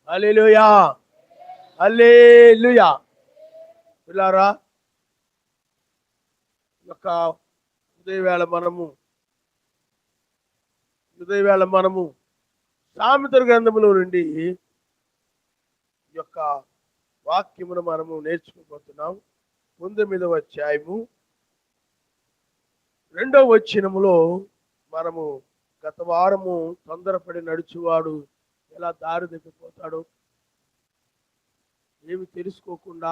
హల్లెలూయా, హల్లెలూయా. పిల్లారా, యొక్క ఉదయవేళ మనము సామెతల గ్రంథములో నుండి ఈ యొక్క వాక్యమును మనము నేర్చుకోబోతున్నాం. 9వ అధ్యాయము 2వ వచనములో మనము గత వారము తొందరపడి నడుచువాడు ఎలా దారి తప్పిపోతాడో, ఏమి తెలుసుకోకుండా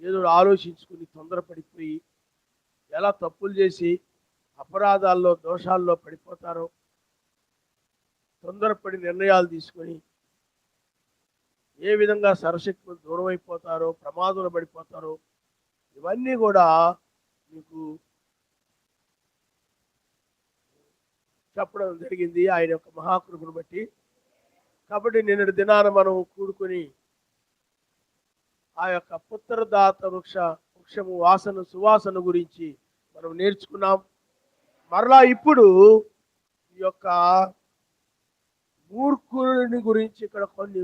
ఏదో ఆలోచించుకుని తొందరపడిపోయి ఎలా తప్పులు చేసి అపరాధాల్లో దోషాల్లో పడిపోతారో, తొందరపడి నిర్ణయాలు తీసుకొని ఏ విధంగా సరశక్తులు దూరం అయిపోతారో, ప్రమాదంలో పడిపోతారో, ఇవన్నీ కూడా మీకు చెప్పడం జరిగింది ఆయన యొక్క మహాకృపను బట్టి. కాబట్టి నిన్నటి దినాన మనం కూడుకొని ఆ యొక్క పుత్రదాత వృక్షము సువాసన గురించి మనం నేర్చుకున్నాం. మరలా ఇప్పుడు ఈ యొక్క మూర్ఖుని గురించి ఇక్కడ కొన్ని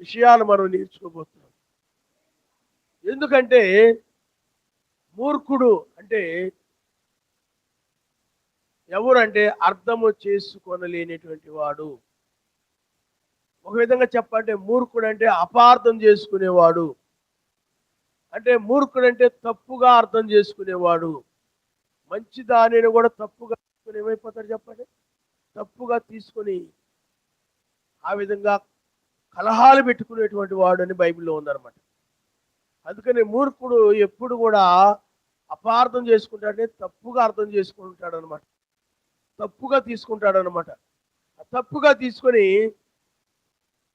విషయాలు మనం నేర్చుకోబోతున్నాం. ఎందుకంటే మూర్ఖుడు అంటే ఎవరంటే అర్థము చేసుకోనలేనటువంటి వాడు. ఒక విధంగా చెప్పంటే మూర్ఖుడు అంటే అపార్థం చేసుకునేవాడు. అంటే మూర్ఖుడు అంటే తప్పుగా అర్థం చేసుకునేవాడు. మంచి దానిని కూడా తప్పుగా తీసుకుని ఏమైపోతాడు చెప్పండి, తప్పుగా తీసుకొని ఆ విధంగా కలహాలు పెట్టుకునేటువంటి వాడు అని బైబిల్లో ఉందన్నమాట. అందుకని మూర్ఖుడు ఎప్పుడు కూడా అపార్థం చేసుకుంటాడని తప్పుగా అర్థం చేసుకుంటాడు అనమాట, తప్పుగా తీసుకుంటాడు అనమాట. తప్పుగా తీసుకొని,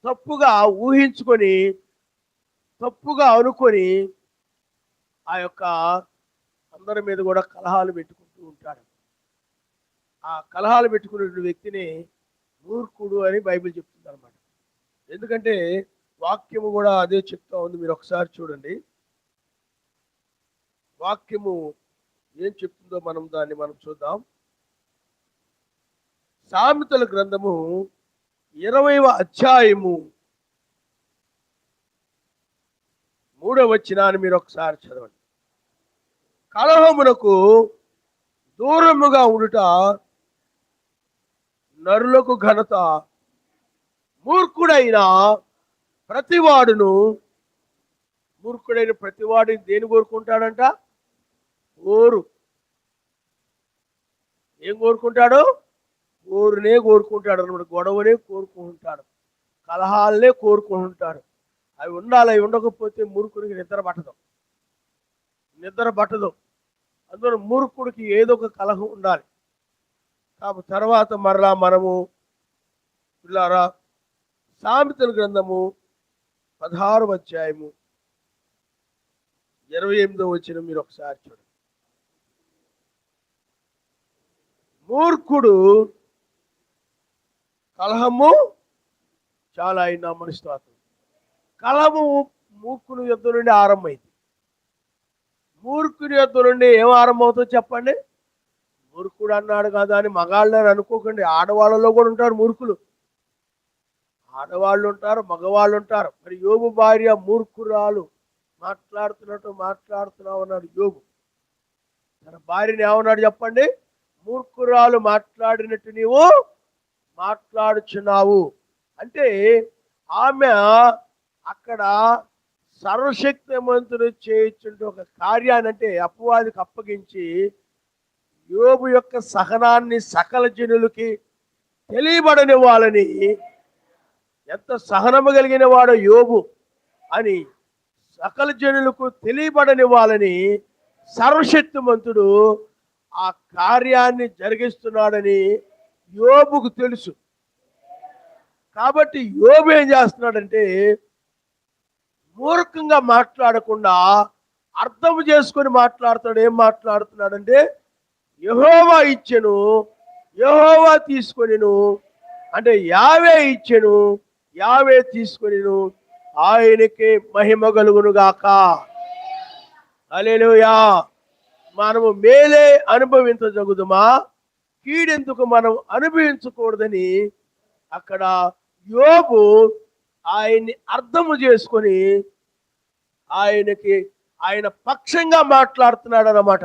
తప్పుగా ఊహించుకొని, తప్పుగా అనుకొని ఆ యొక్క అందరి మీద కూడా కలహాలు పెట్టుకుంటూ ఉంటాడు. ఆ కలహాలు పెట్టుకునే వ్యక్తిని మూర్ఖుడు అని బైబిల్ చెప్తుంది అనమాట. ఎందుకంటే వాక్యము కూడా అదే చెప్తా ఉంది. మీరు ఒకసారి చూడండి వాక్యము ఏం చెప్తుందో దాన్ని మనం చూద్దాం. సామెతల గ్రంథము 20వ అధ్యాయము 3వ వచనాన్ని మీరు ఒకసారి చదవండి. కలహమునకు దూరముగా ఉండుట నరులకు ఘనత, మూర్ఖుడైన ప్రతివాడిని దేని కోరుకుంటాడంట? ఏం కోరుకుంటాడు? ఊరునే కోరుకుంటాడు అనమాట. గొడవనే కోరుకుంటాడు, కలహాలనే కోరుకుంటాడు. అవి ఉండాలి. అవి ఉండకపోతే మూర్ఖుడికి నిద్ర పట్టదు. అందులో మూర్ఖుడికి ఏదో ఒక కలహం ఉండాలి. కాబట్టి తర్వాత మరలా మనము పిల్లారా సామెతల గ్రంథము 16వ అధ్యాయము 28వ వచనం మీరు ఒకసారి చూడండి. మూర్ఖుడు కలహము చాలా అయిన మనస్తత్వం. కలహము మూర్ఖుని యొద్ద నుండి ఆరంభమైంది. మూర్ఖుని యొద్ద నుండి ఏం ఆరంభమవుతుందో చెప్పండి. మూర్ఖుడు అన్నాడు కదా అని మగాళ్ళని అనుకోకండి. ఆడవాళ్ళలో కూడా ఉంటారు మూర్ఖులు. ఆడవాళ్ళు ఉంటారు, మగవాళ్ళు ఉంటారు. మరి యోబు భార్య మూర్ఖురాలు. మాట్లాడుతున్నావు అన్నాడు యోబు. తన భార్యని ఏమన్నాడు చెప్పండి? మూర్ఖురాలు మాట్లాడినట్టు నీవు మాట్లాడుచున్నావు అంటే ఆమె అక్కడ సర్వశక్తిమంతుడు చేయించుంటే ఒక కార్యాన్ని అంటే అపవాదికి అప్పగించి యోబు యొక్క సహనాన్ని సకల జనులకి తెలియబడని వాళ్ళని, ఎంత సహనము కలిగిన వాడో యోబు అని సకల జనులకు తెలియబడని వాళ్ళని సర్వశక్తిమంతుడు ఆ కార్యాన్ని జరిగిస్తున్నాడని యోబుకు తెలుసు. కాబట్టి యోబు ఏం చేస్తున్నాడంటే మూర్ఖంగా మాట్లాడకుండా అర్థం చేసుకొని మాట్లాడుతాడు. ఏం మాట్లాడుతున్నాడంటే యెహోవా ఇచ్చెను, యెహోవా తీసుకొనిను అంటే యావే ఇచ్చెను, యావే తీసుకొనిను, ఆయనకే మహిమ కలుగును గాక. హల్లెలూయా. మనము మేలే అనుభవించజగుదుమా, కీడెందుకు మనం అనుభవించకూడదని అక్కడ యోబు ఆయన్ని అర్థము చేసుకొని ఆయన పక్షంగా మాట్లాడుతున్నాడు అన్నమాట.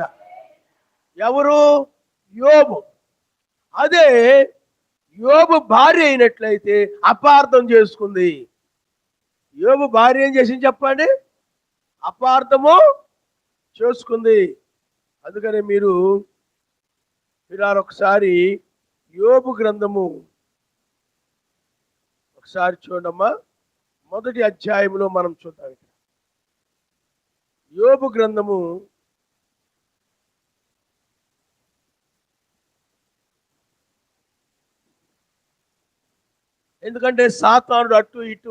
ఎవరు? యోబు. అదే యోబు భార్య అయినట్లయితే అపార్థం చేసుకుంది. యోబు భార్య ఏం చేసింది చెప్పండి? అపార్థము చేసుకుంది. అందుకని మీరు ఒకసారి యోబు గ్రంథము ఒకసారి చూడమ్మా. మొదటి అధ్యాయంలో మనం చూద్దాం. ఇక్కడ యోబు గ్రంథము ఎందుకంటే సాతానుడు అటు ఇటు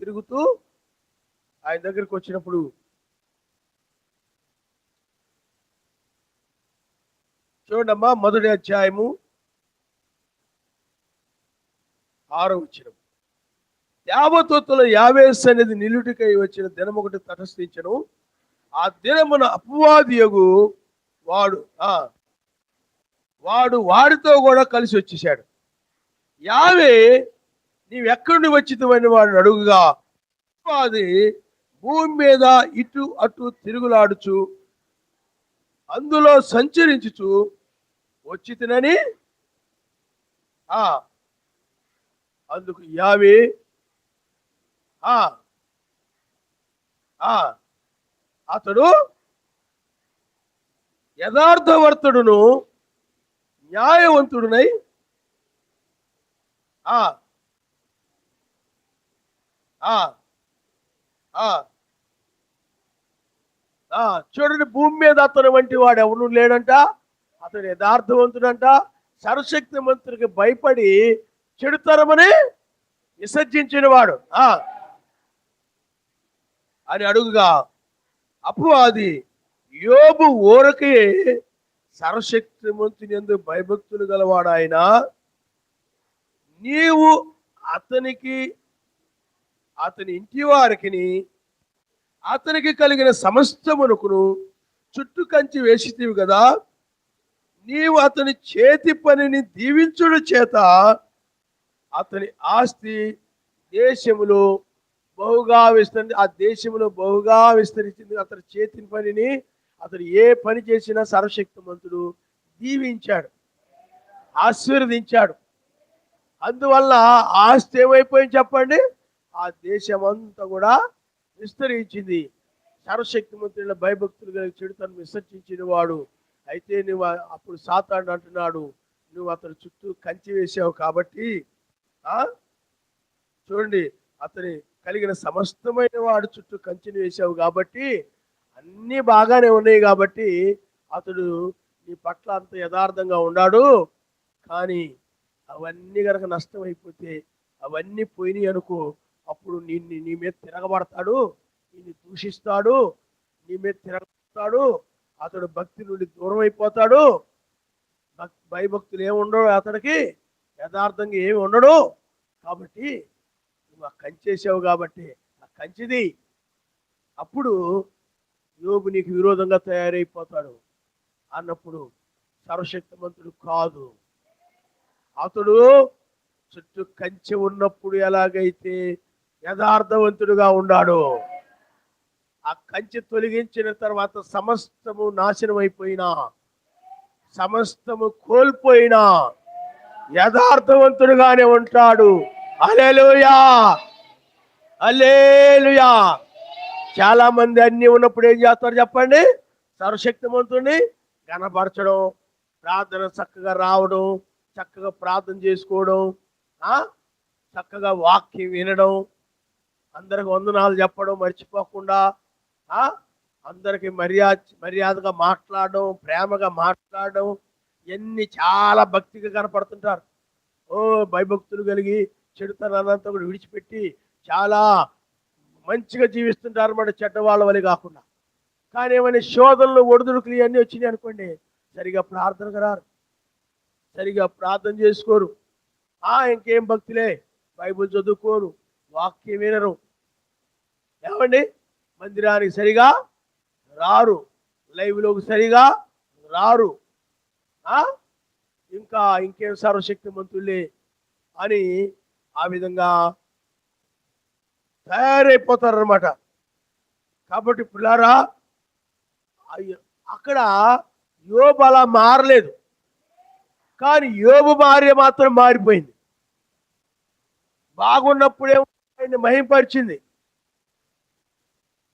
తిరుగుతూ ఆయన దగ్గరికి వచ్చినప్పుడు చూడమ్మా, మొదటి అధ్యాయము 6వ వచనం. దేవదూతల యావేస్ అనేది నిలుటికై వచ్చిన దినమొకటి తటస్థించను. ఆ దినమున అపవాదియగు వాడితో కూడా కలిసి వచ్చేసాడు. యావే నీవెక్కడి నుండి వచ్చితమని వాడిని అడుగుగా, అది భూమి మీద ఇటు అటు తిరుగులాడుచు అందులో సంచరించుచు వచ్చితనని అందుకు యావే అతడు యథార్థవర్తుడును న్యాయవంతుడునై చూడండి, భూమి మీద అతను వంటి వాడు ఎవరు లేడంట. అతడు యథార్థవంతుడంట. సర్వశక్తిమంతుడికి భయపడి చెడుతరమని విసర్జించిన వాడు అని అడుగుగా, అపవాది యోబు ఊరకే సర్వశక్తిమంతుని యందు భయభక్తులు గలవాడు ఆయన, నీవు అతని ఇంటి వారికి అతనికి కలిగిన సమస్తమునకును చుట్టూ కంచి వేసితివి కదా, నీవు అతని చేతి పనిని దీవించుడు చేత అతని ఆస్తి దేశములో బహుగా విస్తరించి ఆ దేశంలో బహుగా విస్తరించింది. అతని చేతి పనిని అతను ఏ పని చేసినా సర్వశక్తిమంతుడు దీవించాడు, ఆశీర్వదించాడు. అందువల్ల ఆస్తి ఏమైపోయింది చెప్పండి? ఆ దేశం అంతా కూడా విస్తరించింది. సర్వశక్తిమంతుల భయభక్తులు కలిగి చెడుతను విసర్జించిన వాడు. అయితే నువ్వు అప్పుడు సాతాను అంటున్నాడు, నువ్వు అతని చుట్టూ కంచి వేసావు కాబట్టి చూడండి, అతని కలిగిన సమస్తమైన వాడు చుట్టూ కంచెని వేసావు కాబట్టి అన్నీ బాగానే ఉన్నాయి కాబట్టి అతడు నీ పట్ల అంత యథార్థంగా ఉన్నాడు. కానీ అవన్నీ కనుక నష్టం అయిపోతే, అవన్నీ పోయినాయి అనుకో, అప్పుడు నీ మీద తిరగబడతాడు, నిన్ను దూషిస్తాడు, నీ మీద తిరగబడతాడు. అతడు భక్తి నుండి దూరం అయిపోతాడు. భయభక్తులు ఏమి ఉండవు అతడికి, యథార్థంగా ఏమి ఉండడు. కాబట్టి నువ్వు ఆ కంచేసావు కాబట్టి ఆ కంచిది. అప్పుడు యోబు నీకు విరోధంగా తయారైపోతాడు అన్నప్పుడు సర్వశక్తిమంతుడు కాదు. అతడు చుట్టూ కంచె ఉన్నప్పుడు ఎలాగైతే యథార్థవంతుడుగా ఉన్నాడు, ఆ కంచె తొలగించిన తర్వాత సమస్తము నాశనం అయిపోయినా, సమస్తము కోల్పోయినా యథార్థవంతుడుగానే ఉంటాడు. హల్లెలూయా, హల్లెలూయా. చాలా మంది అన్ని ఉన్నప్పుడు ఏం చేస్తారు చెప్పండి? సర్వశక్తిమంతుడిని కనపరచడం, ప్రార్థన చక్కగా రావడం, చక్కగా ప్రార్థన చేసుకోవడం, చక్కగా వాక్యం వినడం, అందరికి వందనాలు చెప్పడం మర్చిపోకుండా, అందరికి మర్యాదగా మాట్లాడడం, ప్రేమగా మాట్లాడడం, ఇవన్నీ చాలా భక్తిగా కనపడుతుంటారు. భయభక్తులు కలిగి చెడుతనంతా కూడా విడిచిపెట్టి చాలా మంచిగా జీవిస్తుంటారు అన్నమాట, చెడ్డవాళ్ళ వల్ల కాకుండా. కానీ ఏమైనా శోధనలు ఒడిదుడుకులు ఇవన్నీ వచ్చినాయి అనుకోండి, సరిగా ప్రార్థనకు రారు, సరిగా ప్రార్థన చేసుకోరు, ఇంకేం భక్తులే, బైబిల్ చదువుకోరు, వాక్యం వినరు, ఏమండి మందిరానికి సరిగా రారు, లైవ్లోకి సరిగా రారు, ఇంకేం సర్వశక్తిమంతులే అని ఆ విధంగా తయారైపోతారన్నమాట. కాబట్టి పిల్లారా, అక్కడ యోబు అలా మారలేదు, కానీ యోబు భార్య మాత్రం మారిపోయింది. బాగున్నప్పుడే ఆయన్ని మహింపరిచింది.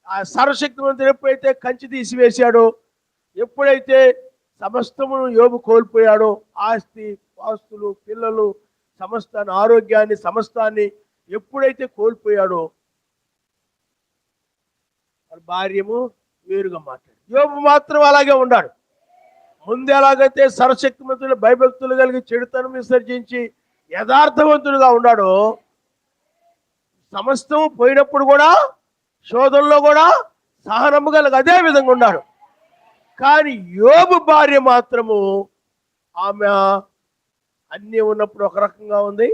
ఆ సర్వశక్తివంతుడు ఎప్పుడైతే కంచి తీసివేశాడో, ఎప్పుడైతే సమస్తమును యోబు కోల్పోయాడో, ఆస్తి పాస్తులు, పిల్లలు, సమస్తాన్ని, ఆరోగ్యాన్ని, సమస్తాన్ని ఎప్పుడైతే కోల్పోయాడో, భార్యము వేరుగా మాట్లాడు. యోబు మాత్రం అలాగే ఉన్నాడు. ముందు ఎలాగైతే సర్వశక్తిమంతులు, భయభక్తులు కలిగి చెడుతనం విసర్జించి యథార్థవంతుడుగా ఉన్నాడో, సమస్తం పోయినప్పుడు కూడా, శోధనలో కూడా సహనము కలిగి అదే విధంగా ఉన్నాడు. కానీ యోబు భార్య మాత్రము, ఆమె అన్నీ ఉన్నప్పుడు ఒక రకంగా ఉంది,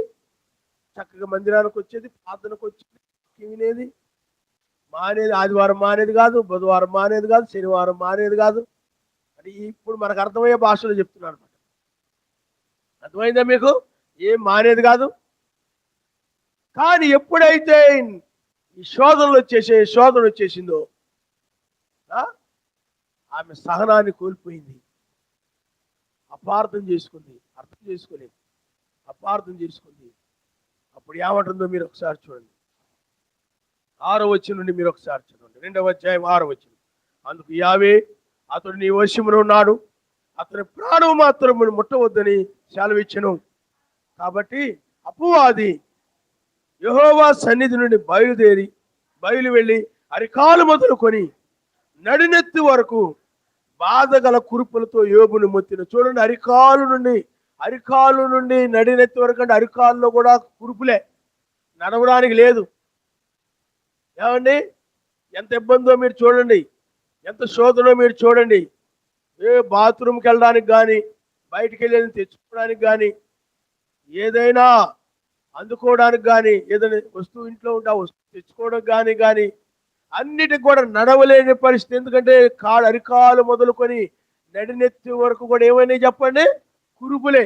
చక్కగా మందిరానికి వచ్చేది, ప్రార్థనకు వచ్చేది, వినేది, మానేది, ఆదివారం మానేది కాదు, బుధవారం మానేది కాదు, శనివారం మానేది కాదు. అంటే ఇప్పుడు మనకు అర్థమయ్యే భాషలో చెప్తున్నాను అనమాట. అర్థమైందా మీకు? ఏం మానేది కాదు. కానీ ఎప్పుడైతే ఈ శోధన వచ్చేసిందో, ఆమె సహనాన్ని కోల్పోయింది. అపార్థం చేసుకుంది, అర్థం చేసుకోలేదు, అపార్థం చేసుకుంది. అప్పుడు ఏమంటుందో మీరు ఒకసారి చూడండి. 6వ వచనం నుండి మీరు ఒకసారి చూడండి. 2వ అధ్యాయం 6వ వచనం. అందుకు యావే, అతడు నీ వశమున ఉన్నాడు, అతని ప్రాణం మాత్రం ముట్టవద్దని సెలవిచ్చెను. కాబట్టి అపవాది యెహోవా సన్నిధి నుండి బయలు వెళ్ళి అరికాలు మొదలుకొని నడినెత్తి వరకు బాధగల కురుపులతో యోబును మొత్తిన. చూడండి, అరికాలు నుండి నడినెత్తి వరకు, అంటే అరికాల్లో కూడా కురుపులే, నడవడానికి లేదు. ఏమండి, ఎంత ఇబ్బందో మీరు చూడండి, ఎంత శోధనో మీరు చూడండి. బాత్రూమ్కి వెళ్ళడానికి కానీ, బయటికి వెళ్ళేది తెచ్చుకోవడానికి కానీ, ఏదైనా అందుకోవడానికి కానీ, ఏదైనా వస్తువు ఇంట్లో ఉంటే ఆ వస్తువు తెచ్చుకోవడానికి కానీ అన్నిటికి కూడా నడవలేని పరిస్థితి. ఎందుకంటే అరికాలు మొదలుకొని నడినెత్తి వరకు కూడా ఏమైనా చెప్పండి, కురుపులే.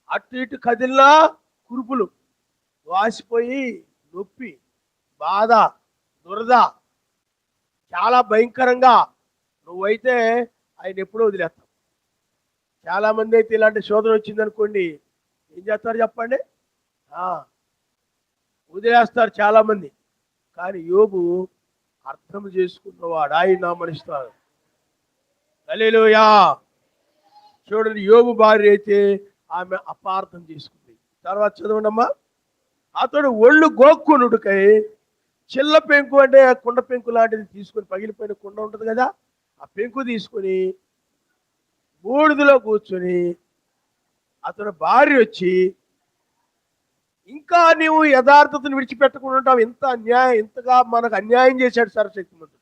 అటు ఇటు కదిలినా కురుపులు, వాసిపోయి నొప్పి, బాధ, దురద, చాలా భయంకరంగా. నువ్వైతే ఆయన ఎప్పుడో వదిలేస్తావు. చాలా మంది అయితే ఇలాంటి శోధన వచ్చిందనుకోండి, ఏం చేస్తారు చెప్పండి? వదిలేస్తారు చాలా మంది. కానీ యోబు అర్థం చేసుకున్నవాడు, ఆయన మనిస్తాడు. హల్లెలూయా. చూడండి, యోబు భార్య అయితే ఆమె అపార్థం చేసుకుంది. తర్వాత చదవండమ్మా. అతడు ఒళ్ళు గోక్కునుడికై చిల్ల పెంకు, అంటే కుండ పెంకు లాంటిది తీసుకొని, పగిలిపోయిన కుండ ఉంటుంది కదా, ఆ పెంకు తీసుకొని బూడిదలో కూర్చొని, అతని భార్య వచ్చి, ఇంకా నీవు యథార్థతను విడిచిపెట్టకుండా ఉంటావు, ఇంతగా మనకు అన్యాయం చేశాడు సర్వశక్తిమంతుడు,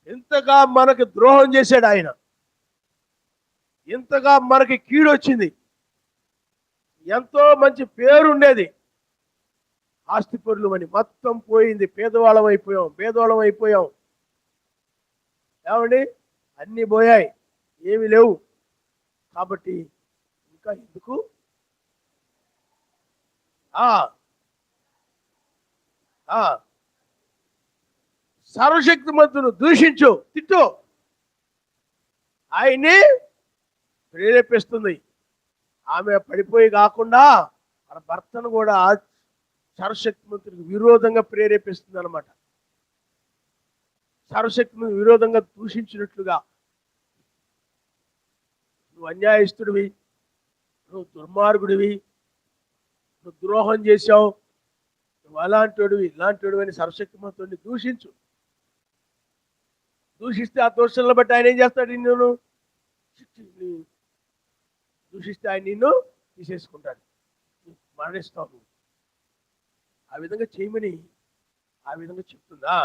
ఇంతగా మనకు ద్రోహం చేశాడు ఆయన, ఇంతగా మనకి కీడు వచ్చింది, ఎంతో మంచి పేరు ఉండేది, ఆస్తి పరులు అని మొత్తం పోయింది, పేదవాళ్ళం అయిపోయాం. ఏమండి, అన్నీ పోయాయి, ఏమి లేవు. కాబట్టి ఇంకా ఎందుకు? సర్వశక్తిమంతును దూషించు, తిట్టు, ఆయన్ని ప్రేరేపిస్తుంది. ఆమె పడిపోయి కాకుండా మన భర్తను కూడా సర్వశక్తిమంతుడికి విరోధంగా ప్రేరేపిస్తుంది అనమాట. సర్వశక్తిమంతుడికి విరోధంగా దూషించినట్లుగా, నువ్వు అన్యాయస్తుడివి, నువ్వు దుర్మార్గుడివి, నువ్వు ద్రోహం చేశావు, నువ్వు అలాంటివాడివి, ఇలాంటివాడివి అని సర్వశక్తిమంతుడిని దూషించు. దూషిస్తే ఆ దోషాలను బట్టి ఆయన ఏం చేస్తాడు? నిన్ను దూషిస్తే ఆయన నిన్ను తీసేసుకుంటాడు, మరణిస్తావు. ఆ విధంగా చేయమని ఆ విధంగా చెప్తుందా?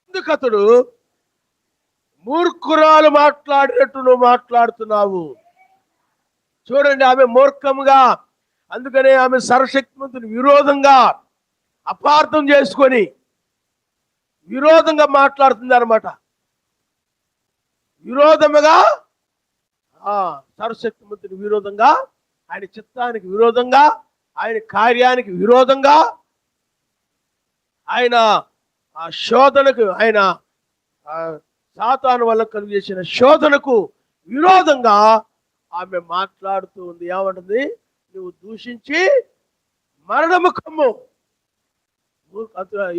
ఎందుకు అతడు మూర్ఖురాలు మాట్లాడినట్టు నువ్వు మాట్లాడుతున్నావు? చూడండి, ఆమె మూర్ఖంగా, అందుకనే ఆమె సర్వశక్తిమంతుని విరోధంగా అపార్థం చేసుకొని విరోధంగా మాట్లాడుతుంది అనమాట. విరోధముగా, సర్వశక్తిమంతుని విరోధంగా ఆయన చిత్తానికి విరోధంగా, ఆయన కార్యానికి విరోధంగా, ఆయన ఆ శోధనకు, ఆయన సాతాను వల్ల కలుగు చేసిన శోధనకు విరోధంగా ఆమె మాట్లాడుతూ ఉంది. ఏమంటుంది? నువ్వు దూషించి మరణము కమ్ము.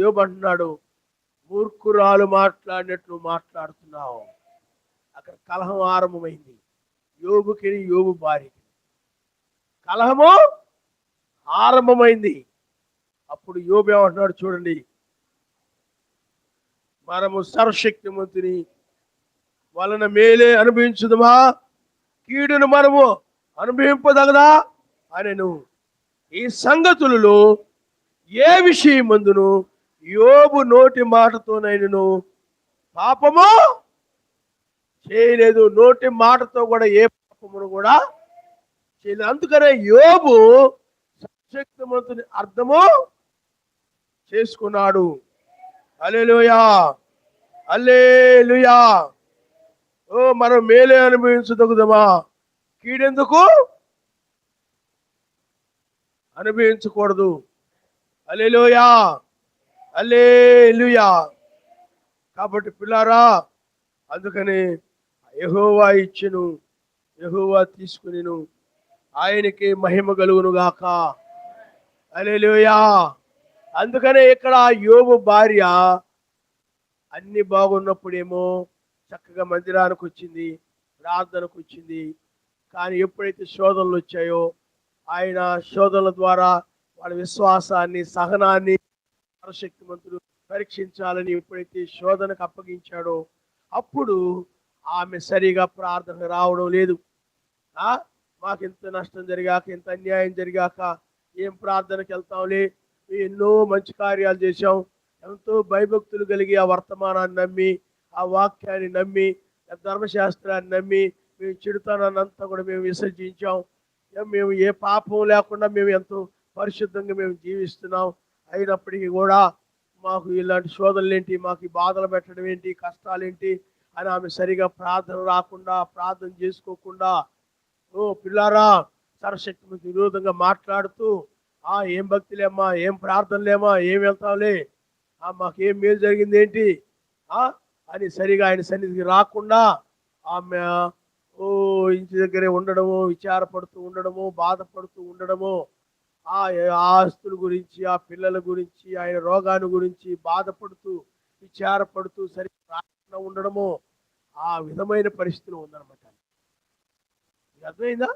యోబు అంటున్నాడు, మూర్ఖురాలు మాట్లాడినట్లు మాట్లాడుతున్నావు. అక్కడ కలహం ఆరంభమైంది. యోబుకి, యోబు భార్యకి కలహము ఆరంభమైంది. అప్పుడు యోబు ఏమంటున్నాడు చూడండి, మనము సర్వశక్తిమంతుని వలన మేలే అనుభవించుదమా, కీడును మనము అనుభవింపదగదా అనెను. ఈ సంగతులలో ఏ విషయమందును యోబు నోటి మాటతోనైనను పాపము చేయలేదు. నోటి మాటతో కూడా ఏ పాపమును కూడా చేయలేదు. అందుకనే యోబు సర్వశక్తిమంతుని అర్థము చేసుకున్నాడు. హల్లెలూయా, హల్లెలూయా. ఓ, మనం మేలే అనుభవించదగుదమా, కీడెందుకు అనుభవించకూడదు. హల్లెలూయా, హల్లెలూయా. కాబట్టి పిల్లారా, అందుకని యెహోవా ఇచ్చెను, యెహోవా తీసుకునిను, ఆయనకి మహిమ కలుగును గాక. హల్లెలూయా. అందుకనే ఇక్కడ యోబు భార్య అన్ని బాగున్నప్పుడేమో చక్కగా మందిరానికి వచ్చింది, ప్రార్థనకు వచ్చింది. కానీ ఎప్పుడైతే శోధనలు వచ్చాయో, ఆయన శోధనల ద్వారా వాళ్ళ విశ్వాసాన్ని, సహనాన్ని సర్వశక్తిమంతుడు పరీక్షించాలని ఎప్పుడైతే శోధనకు అప్పగించాడో, అప్పుడు ఆమె సరిగా ప్రార్థనకు రావడం లేదు. మాకు ఇంత నష్టం జరిగాక, ఇంత అన్యాయం జరిగాక ఏం ప్రార్థనకి వెళ్తాంలే, ఎన్నో మంచి కార్యాలు చేశాం, ఎంతో భయభక్తులు కలిగి ఆ వర్తమానాన్ని నమ్మి, ఆ వాక్యాన్ని నమ్మి, ధర్మశాస్త్రాన్ని నమ్మి మేము చెడుతానంతా కూడా మేము విసర్జించాం. మేము ఏ పాపం లేకుండా మేము ఎంతో పరిశుద్ధంగా మేము జీవిస్తున్నాం. అయినప్పటికీ కూడా మాకు ఇలాంటి శోధనలు ఏంటి, మాకు ఈ బాధలు పెట్టడం ఏంటి, కష్టాలు ఏంటి అని ఆమె సరిగా ప్రార్థన రాకుండా, ప్రార్థన చేసుకోకుండా, ఓ పిల్లారా, సర్వశక్తికి విరోధంగా మాట్లాడుతూ, ఏం భక్తులేమ్మా, ఏం ప్రార్థనలేమా, ఏం వెళ్తాంలే, మాకేం మేలు జరిగింది ఏంటి అని సరిగా ఆయన సన్నిధికి రాకుండా ఆమె ఇంటి దగ్గరే ఉండడము, విచారపడుతూ ఉండడము, బాధపడుతూ ఉండడము, ఆ ఆస్తుల గురించి, ఆ పిల్లల గురించి, ఆయన రోగాన్ని గురించి బాధపడుతూ విచారపడుతూ సరిగ్గా రాకుండా ఉండడము, ఆ విధమైన పరిస్థితిలో ఉందన్నమాట. అర్థమైందా?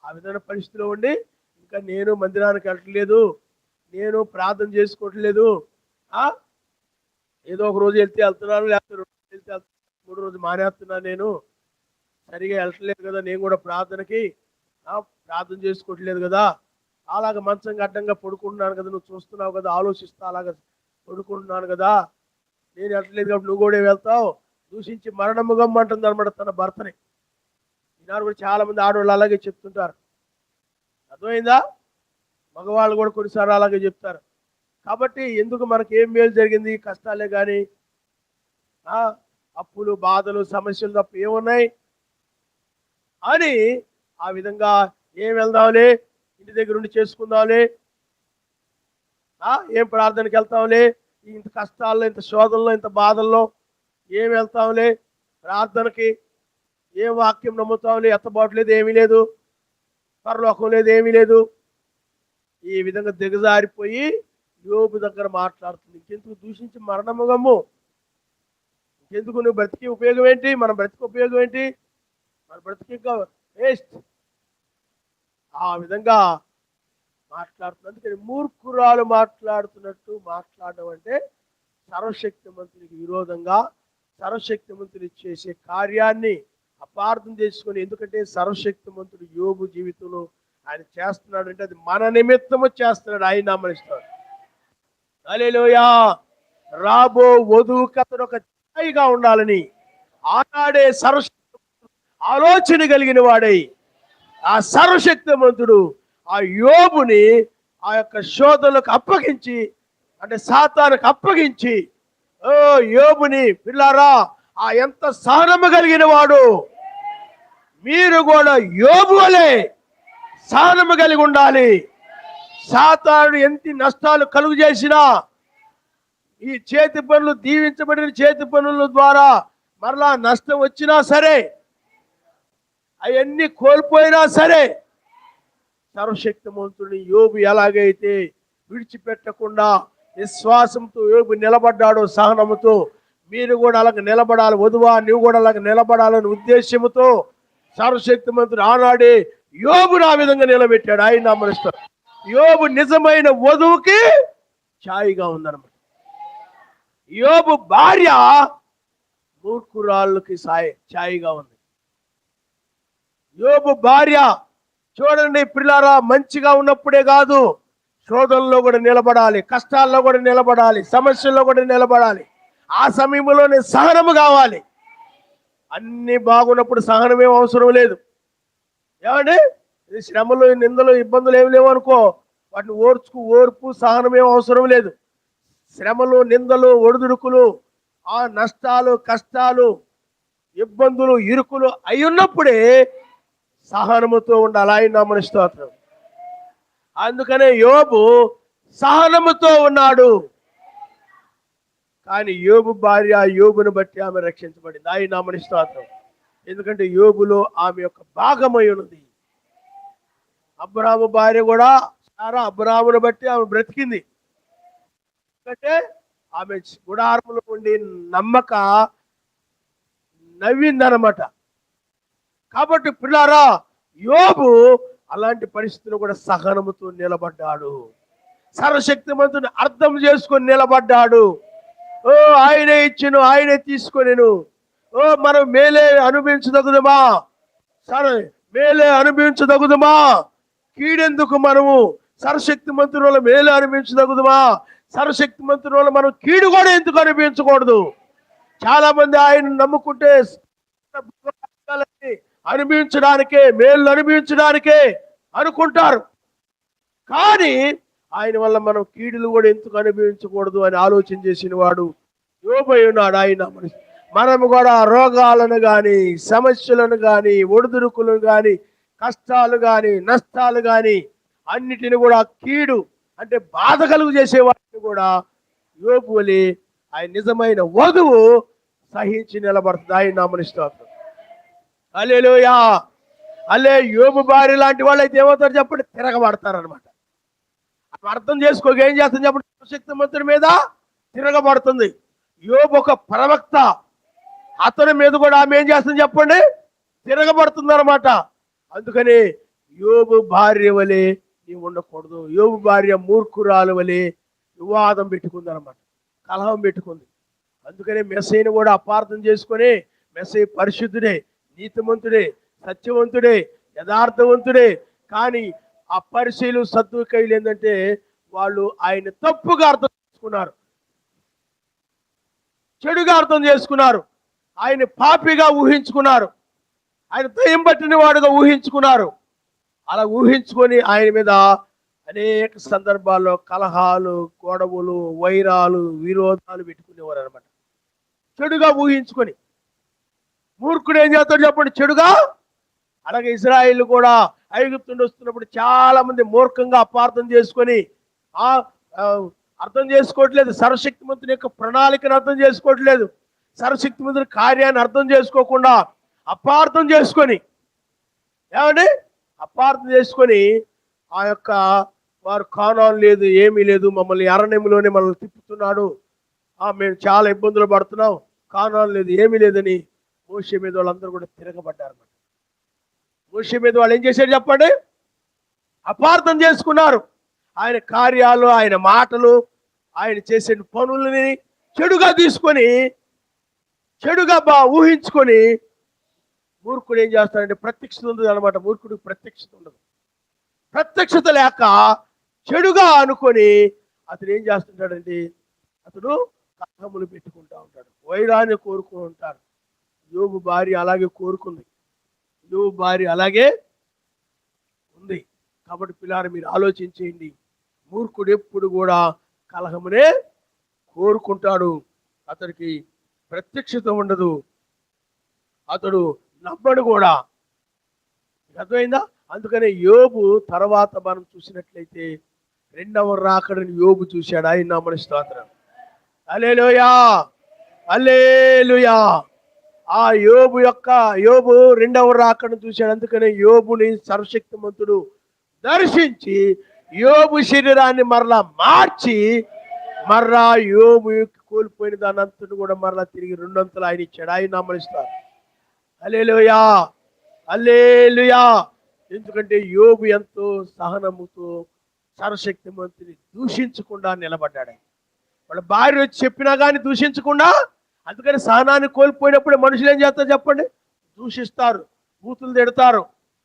ఆ విధమైన పరిస్థితిలో ఉండి ఇంకా నేను మందిరానికి వెళ్ళట్లేదు, నేను ప్రార్థన చేసుకోవట్లేదు, ఏదో ఒక రోజు వెళ్తున్నాను, లేకపోతే 2 రోజులు వెళ్తే 3 రోజు మానేస్తున్నాను, నేను సరిగా వెళ్ళట్లేదు కదా, నేను కూడా ప్రార్థనకి ప్రార్థన చేసుకోవట్లేదు కదా, అలాగ మంచం అడ్డంగా పడుకుంటున్నాను కదా, నువ్వు చూస్తున్నావు కదా, ఆలోచిస్తా అలాగ పడుకుంటున్నాను కదా, నేను వెళ్ళట్లేదు కాబట్టి నువ్వు కూడా వెళ్తావు, దూషించి మరణము గమ్మంటుంది అనమాట తన భర్తని. ఈనాడు కూడా చాలా మంది ఆడవాళ్ళు అలాగే చెప్తుంటారు. అర్థమైందా? మగవాళ్ళు కూడా కొన్నిసార్లు అలాగే చెప్తారు. కాబట్టి ఎందుకు మనకి ఏం మేలు జరిగింది, కష్టాలే కానీ అప్పులు, బాధలు, సమస్యలు తప్ప ఏమున్నాయి అని ఆ విధంగా ఏం వెళ్దాంలే, ఇంటి దగ్గర ఉండి చేసుకుందాంలే, ఏం ప్రార్థనకి వెళ్తాంలే, ఇంత కష్టాల్లో, ఇంత శోధనలో, ఇంత బాధల్లో ఏం వెళ్తాంలే ప్రార్థనకి, ఏం వాక్యం నమ్ముతాంలే, ఎత్తబాటు లేదు, ఏమీ లేదు, పరలోకం లేదు, ఏమీ లేదు. ఈ విధంగా దిగజారిపోయి యోబు దగ్గర మాట్లాడుతుంది. ఇంకెందుకు దూషించి మరణముగమ్ము, ఇంకెందుకు నువ్వు బ్రతికి ఉపయోగం ఏంటి, మన బ్రతికి ఉపయోగం ఏంటి, మన బ్రతికి ఇంకా వేస్ట్. ఆ విధంగా మాట్లాడుతుంది. అందుకని మూర్ఖురాలు మాట్లాడుతున్నట్టు మాట్లాడడం అంటే సర్వశక్తిమంతునికి విరోధంగా, సర్వశక్తిమంతుడు చేసే కార్యాన్ని అపార్థం చేసుకొని, ఎందుకంటే సర్వశక్తిమంతుడు యోబు జీవితంలో ఆయన చేస్తున్నాడు అంటే అది మన నిమిత్తము చేస్తున్నాడు, ఆయన నామనిస్తాడు. హల్లెలూయా. రాబో వధువుకి అతడు ఒక ఛాయిగా ఉండాలని ఆనాడే ఆలోచన కలిగిన వాడై ఆ సర్వశక్తిమంతుడు ఆ యోబుని ఆ యొక్క శోధనలకు అప్పగించి, అంటే సాతానుకు అప్పగించి, ఓ యోబుని పిల్లారా, ఆ ఎంత సహనము కలిగిన వాడు, మీరు కూడా యోబు వలె సహనము కలిగి ఉండాలి. సాతానుడు ఎంత నష్టాలు కలుగు చేసినా ఈ చేతి పనులు, దీవించబడిన చేతి పనుల ద్వారా మరలా నష్టం వచ్చినా సరే, అవన్నీ కోల్పోయినా సరే, సర్వశక్తిమంతుడిని యోబు ఎలాగైతే విడిచిపెట్టకుండా విశ్వాసంతో యోబు నిలబడ్డాడో, సహనముతో మీరు కూడా అలాగ నిలబడాలి. వధువా, నువ్వు కూడా అలాగ నిలబడాలని ఉద్దేశంతో సర్వశక్తిమంతుడు ఆనాడే యోబును ఆ విధంగా నిలబెట్టాడు. ఆయన నమ్మనిస్తారు. యోబు నిజమైన వధువుకి ఛాయిగా ఉందన్నమాట. యోబు భార్య మూర్ఖురాళ్ళకి ఛాయిగా ఉంది. యోబు భార్య చూడండి ప్రియులారా, మంచిగా ఉన్నప్పుడే కాదు, శోధనలో కూడా నిలబడాలి, కష్టాల్లో కూడా నిలబడాలి, సమస్యల్లో కూడా నిలబడాలి. ఆ సమయంలోనే సహనము కావాలి. అన్ని బాగున్నప్పుడు సహనమేం అవసరం లేదు. ఏమండి, ఇది శ్రమలు, నిందలు, ఇబ్బందులు ఏమి లేవు అనుకో, వాటిని ఓర్పు సహనమేం అవసరం లేదు. శ్రమలు, నిందలు, ఒడిదుడుకులు, ఆ నష్టాలు, కష్టాలు, ఇబ్బందులు, ఇరుకులు అయి ఉన్నప్పుడే సహనముతో ఉండాలి. ఆయన నామమున స్తోత్రం. అందుకనే యోబు సహనముతో ఉన్నాడు. కానీ యోబు భార్య యోబును బట్టి ఆమె రక్షించబడింది. ఆయన నామమున స్తోత్రం. ఎందుకంటే యోబులో ఆమె యొక్క భాగమై ఉన్నది. అబ్రాహాము భార్య కూడా సారా అబ్రాహామును బట్టి ఆమె బ్రతికింది. ఎందుకంటే ఆమె గుడారములో ఉండి నమ్మక నవ్విందనమాట. కాబట్టి పిల్లారా, యోబు అలాంటి పరిస్థితులు కూడా సహనముతో నిలబడ్డాడు. సర్వశక్తిమంతుని అర్థం చేసుకొని నిలబడ్డాడు. ఓ ఆయనే ఇచ్చును, ఆయనే తీసుకొనిను. ఓ మనం మేలే అనుభవించదగుదమా, సరే మేలే అనుభవించదగుదమా, కీడెందుకు మనము సర్వశక్తిమంతుని వల్ల మేలే అనుభవించదగుదమా, సర్వశక్తిమంతుని వల్ల మనం కీడు కూడా ఎందుకు అనుభవించకూడదు. చాలా మంది ఆయన నమ్ముకుంటే అనుభవించడానికే, మేలు అనుభవించడానికే అనుకుంటారు. కానీ ఆయన వల్ల మనం కీడులు కూడా ఎందుకు అనుభవించకూడదు అని ఆలోచన చేసిన వాడు యోబు ఉన్నాడు. ఆయన మనము కూడా రోగాలను కానీ, సమస్యలను కానీ, ఒడిదుడుకులను కానీ, కష్టాలు కానీ, నష్టాలు కానీ అన్నిటిని కూడా కీడు అంటే బాధ కలుగు చేసే వాటిని కూడా యోబు వలె ఆయన నిజమైన వధువు సహించి నిలబడుతుంది. ఆయన నామమున స్తోత్రం. హల్లెలూయా. యోబు భార్య లాంటి వాళ్ళు అయితే ఏమవుతారు చెప్పండి? తిరగబడతారనమాట. అర్థం చేసుకోక ఏం చేస్తుంది చెప్పండి? శక్తిమంతుడి మీద తిరగబడుతుంది. యోబు ఒక ప్రవక్త, అతని మీద కూడా ఆమె ఏం చేస్తుంది చెప్పండి? తిరగబడుతుంది అనమాట. అందుకని యోబు భార్య వలె నీవు ఉండకూడదు. యోబు భార్య మూర్ఖురాలు వలె వివాదం పెట్టుకుంది అనమాట, కలహం పెట్టుకుంది. అందుకని మెస్సీని కూడా అపార్థం చేసుకొని, మెస్సీ పరిశుద్ధుడే, నీతిమంతుడే, సత్యవంతుడే, యథార్థవంతుడే. కానీ ఆ పరిశీలు సద్దుకైలు ఏంటంటే వాళ్ళు ఆయన తప్పుగా అర్థం చేసుకున్నారు, చెడుగా అర్థం చేసుకున్నారు, ఆయన పాపిగా ఊహించుకున్నారు, ఆయన దయ్యం పట్టిన వాడుగా ఊహించుకున్నారు. అలా ఊహించుకొని ఆయన మీద అనేక సందర్భాల్లో కలహాలు, గొడవలు, వైరాలు, విరోధాలు పెట్టుకునేవారు అనమాట, చెడుగా ఊహించుకొని. మూర్ఖుడు ఏం చేస్తాడు చెప్పండి? చెడుగా. అలాగే ఇజ్రాయిల్ కూడా ఐగుప్తు నుండి వస్తున్నప్పుడు చాలా మంది మూర్ఖంగా అపార్థం చేసుకొని అర్థం చేసుకోవట్లేదు. సర్వశక్తిమంతుని యొక్క ప్రణాళికను అర్థం చేసుకోవట్లేదు. సర్వశక్తిమంతుని కార్యాన్ని అర్థం చేసుకోకుండా అపార్థం చేసుకొని, ఏమండి అపార్థం చేసుకొని ఆ యొక్క వారు కానాను లేదు, ఏమీ లేదు, మమ్మల్ని అరణ్యంలోనే మనల్ని తిప్పుతున్నాడు, మేము చాలా ఇబ్బందులు పడుతున్నాం, కానాను లేదు, ఏమీ లేదని మోషే మీద వాళ్ళందరూ కూడా తిరగబడ్డారు. మోషే మీద వాళ్ళు ఏం చేశారు చెప్పండి? అపార్థం చేసుకున్నారు. ఆయన కార్యాలు, ఆయన మాటలు, ఆయన చేసే పనులని చెడుగా తీసుకొని, చెడుగా ఊహించుకొని, మూర్ఖుడు ఏం చేస్తాడంటే ప్రత్యక్షత ఉండదు అనమాట. మూర్ఖుడికి ప్రత్యక్షత ఉండదు. ప్రత్యక్షత లేక చెడుగా అనుకొని అతను ఏం చేస్తుంటాడండి? అతడు కలహములు పెట్టుకుంటా ఉంటాడు, వైరాన్ని కోరుకుంటూ ఉంటాడు. యోబు భార్య అలాగే కోరుకుంది, యోబు భార్య అలాగే ఉంది. కాబట్టి పిల్లారు మీరు ఆలోచించేయండి. మూర్ఖుడు ఎప్పుడు కూడా కలహమునే కోరుకుంటాడు, అతడికి ప్రత్యక్షత ఉండదు, అతడు నమ్మడు కూడా. అర్థమైందా? అందుకనే యోబు తర్వాత మనం చూసినట్లయితే రెండవ రాకడని యోబు చూశాడు. ఆయన నామమున స్తోత్రం. హల్లెలూయా, హల్లెలూయా. ఆ యోబు రెండవ రాకడను చూశాడు. అందుకనే యోబుని సర్వశక్తిమంతుడు దర్శించి యోబు శరీరాన్ని మరలా మార్చి మరలా యోబు కోల్పోయిన దాని అంతటి కూడా మరలా తిరిగి రెండొంతులు ఆయన ఇచ్చాడు. ఆయన నామమునిస్తారు. హల్లెలూయా, హల్లెలూయా. ఎందుకంటే యోబు ఎంతో సహనముతో సర్వశక్తిమంతుని దూషించకుండా నిలబడ్డాడు. వాళ్ళ భార్య వచ్చి చెప్పినా కానీ దూషించకుండా. అందుకని సహనాన్ని కోల్పోయినప్పుడు మనుషులు ఏం చేస్తారు చెప్పండి? దూషిస్తారు, బూతులు తిడతారు,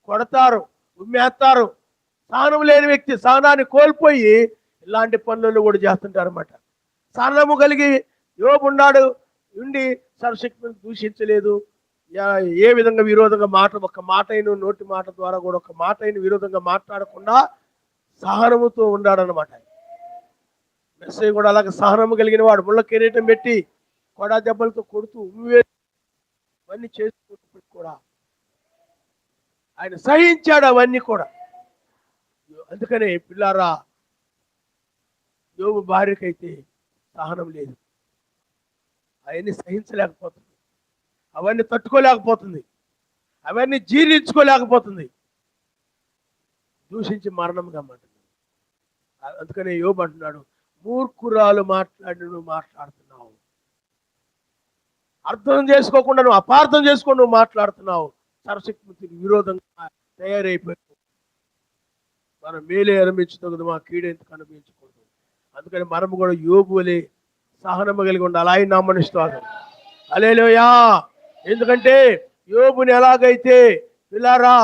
కొడతారు, ఉమ్మేస్తారు. సహనం లేని వ్యక్తి సహనాన్ని కోల్పోయి ఇలాంటి పనులను కూడా చేస్తుంటారు అన్నమాట. సహనము కలిగి యోబు ఉండి సర్వశక్తిని దూషించలేదు. ఏ విధంగా విరోధంగా ఒక మాట అయిన నోటి మాట ద్వారా కూడా ఒక మాట అయిన విరోధంగా మాట్లాడకుండా సహనముతో ఉన్నాడనమాట. మెస్సయ్య కూడా అలాగే సహనము కలిగిన వాడు. ముళ్ళ కిరీటం పెట్టి కొడా దెబ్బలతో కొడుతూ ఇవన్నీ చేసుకున్నప్పుడు కూడా ఆయన సహించాడు అవన్నీ కూడా. అందుకనే పిల్లారా, యోబు భార్యకైతే సహనం లేదు. అవన్నీ సహించలేకపోతుంది, అవన్నీ తట్టుకోలేకపోతుంది, అవన్నీ జీర్ణించుకోలేకపోతుంది. దూషించి మరణం గమ్మంటుంది. అందుకనే యోబు అంటున్నాడు, మూర్ఖురాలు నువ్వు మాట్లాడుతున్నావు, అర్థం చేసుకోకుండా నువ్వు అపార్థం చేసుకొని నువ్వు మాట్లాడుతున్నావు, సర్వశక్తికి విరోధంగా తయారైపోయావు. మనం మేలే అనుభవించదు, మా కీడు ఎందుకు అనుభవించకూడదు. అందుకని మనం కూడా యోబు వలె సహనము కలిగి ఉండాలి. ఆయన నామమునిస్తాడు. హల్లెలూయా. ఎందుకంటే యోబుని ఎలాగైతే పిల్లారా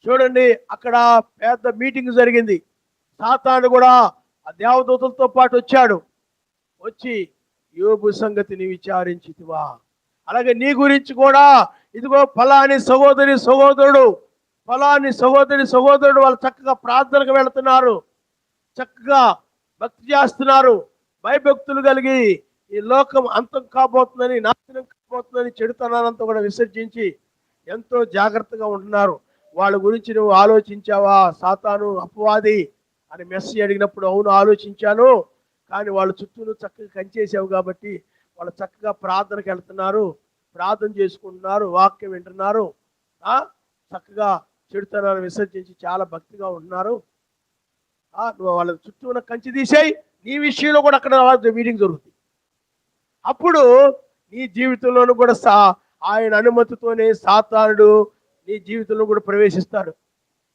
చూడండి, అక్కడ పెద్ద మీటింగ్ జరిగింది. సాతాను కూడా ఆ దేవదూతలతో పాటు వచ్చాడు. వచ్చి యోబు సంగతిని విచారించితివా, అలాగే నీ గురించి కూడా ఇదిగో ఫలాని సహోదరుడు వాళ్ళు చక్కగా ప్రార్థనకు వెళుతున్నారు, చక్కగా భక్తి చేస్తున్నారు, భయభక్తులు కలిగి ఈ లోకం అంతం కాబోతుందని, నాశనం కాబోతుందని చెడుతనానంతా కూడా విసర్జించి ఎంతో జాగ్రత్తగా ఉంటున్నారు. వాళ్ళ గురించి నువ్వు ఆలోచించావా? సాతాను అపవాది అని మెస్సేజ్ అడిగినప్పుడు అవును ఆలోచించాను, కానీ వాళ్ళ చుట్టూ నువ్వు చక్కగా కంచేసావు కాబట్టి వాళ్ళు చక్కగా ప్రార్థనకు వెళ్తున్నారు, ప్రార్థన చేసుకుంటున్నారు, వాక్యం వింటున్నారు, చక్కగా చెడుతనాన్ని విసర్జించి చాలా భక్తిగా ఉంటున్నారు. నువ్వు వాళ్ళ చుట్టూ ఉన్న కంచి తీసేయి, నీ విషయంలో కూడా అక్కడ మీటింగ్ జరుగుతుంది. అప్పుడు నీ జీవితంలోనూ కూడా ఆయన అనుమతితోనే సాతానుడు నీ జీవితంలో కూడా ప్రవేశిస్తాడు,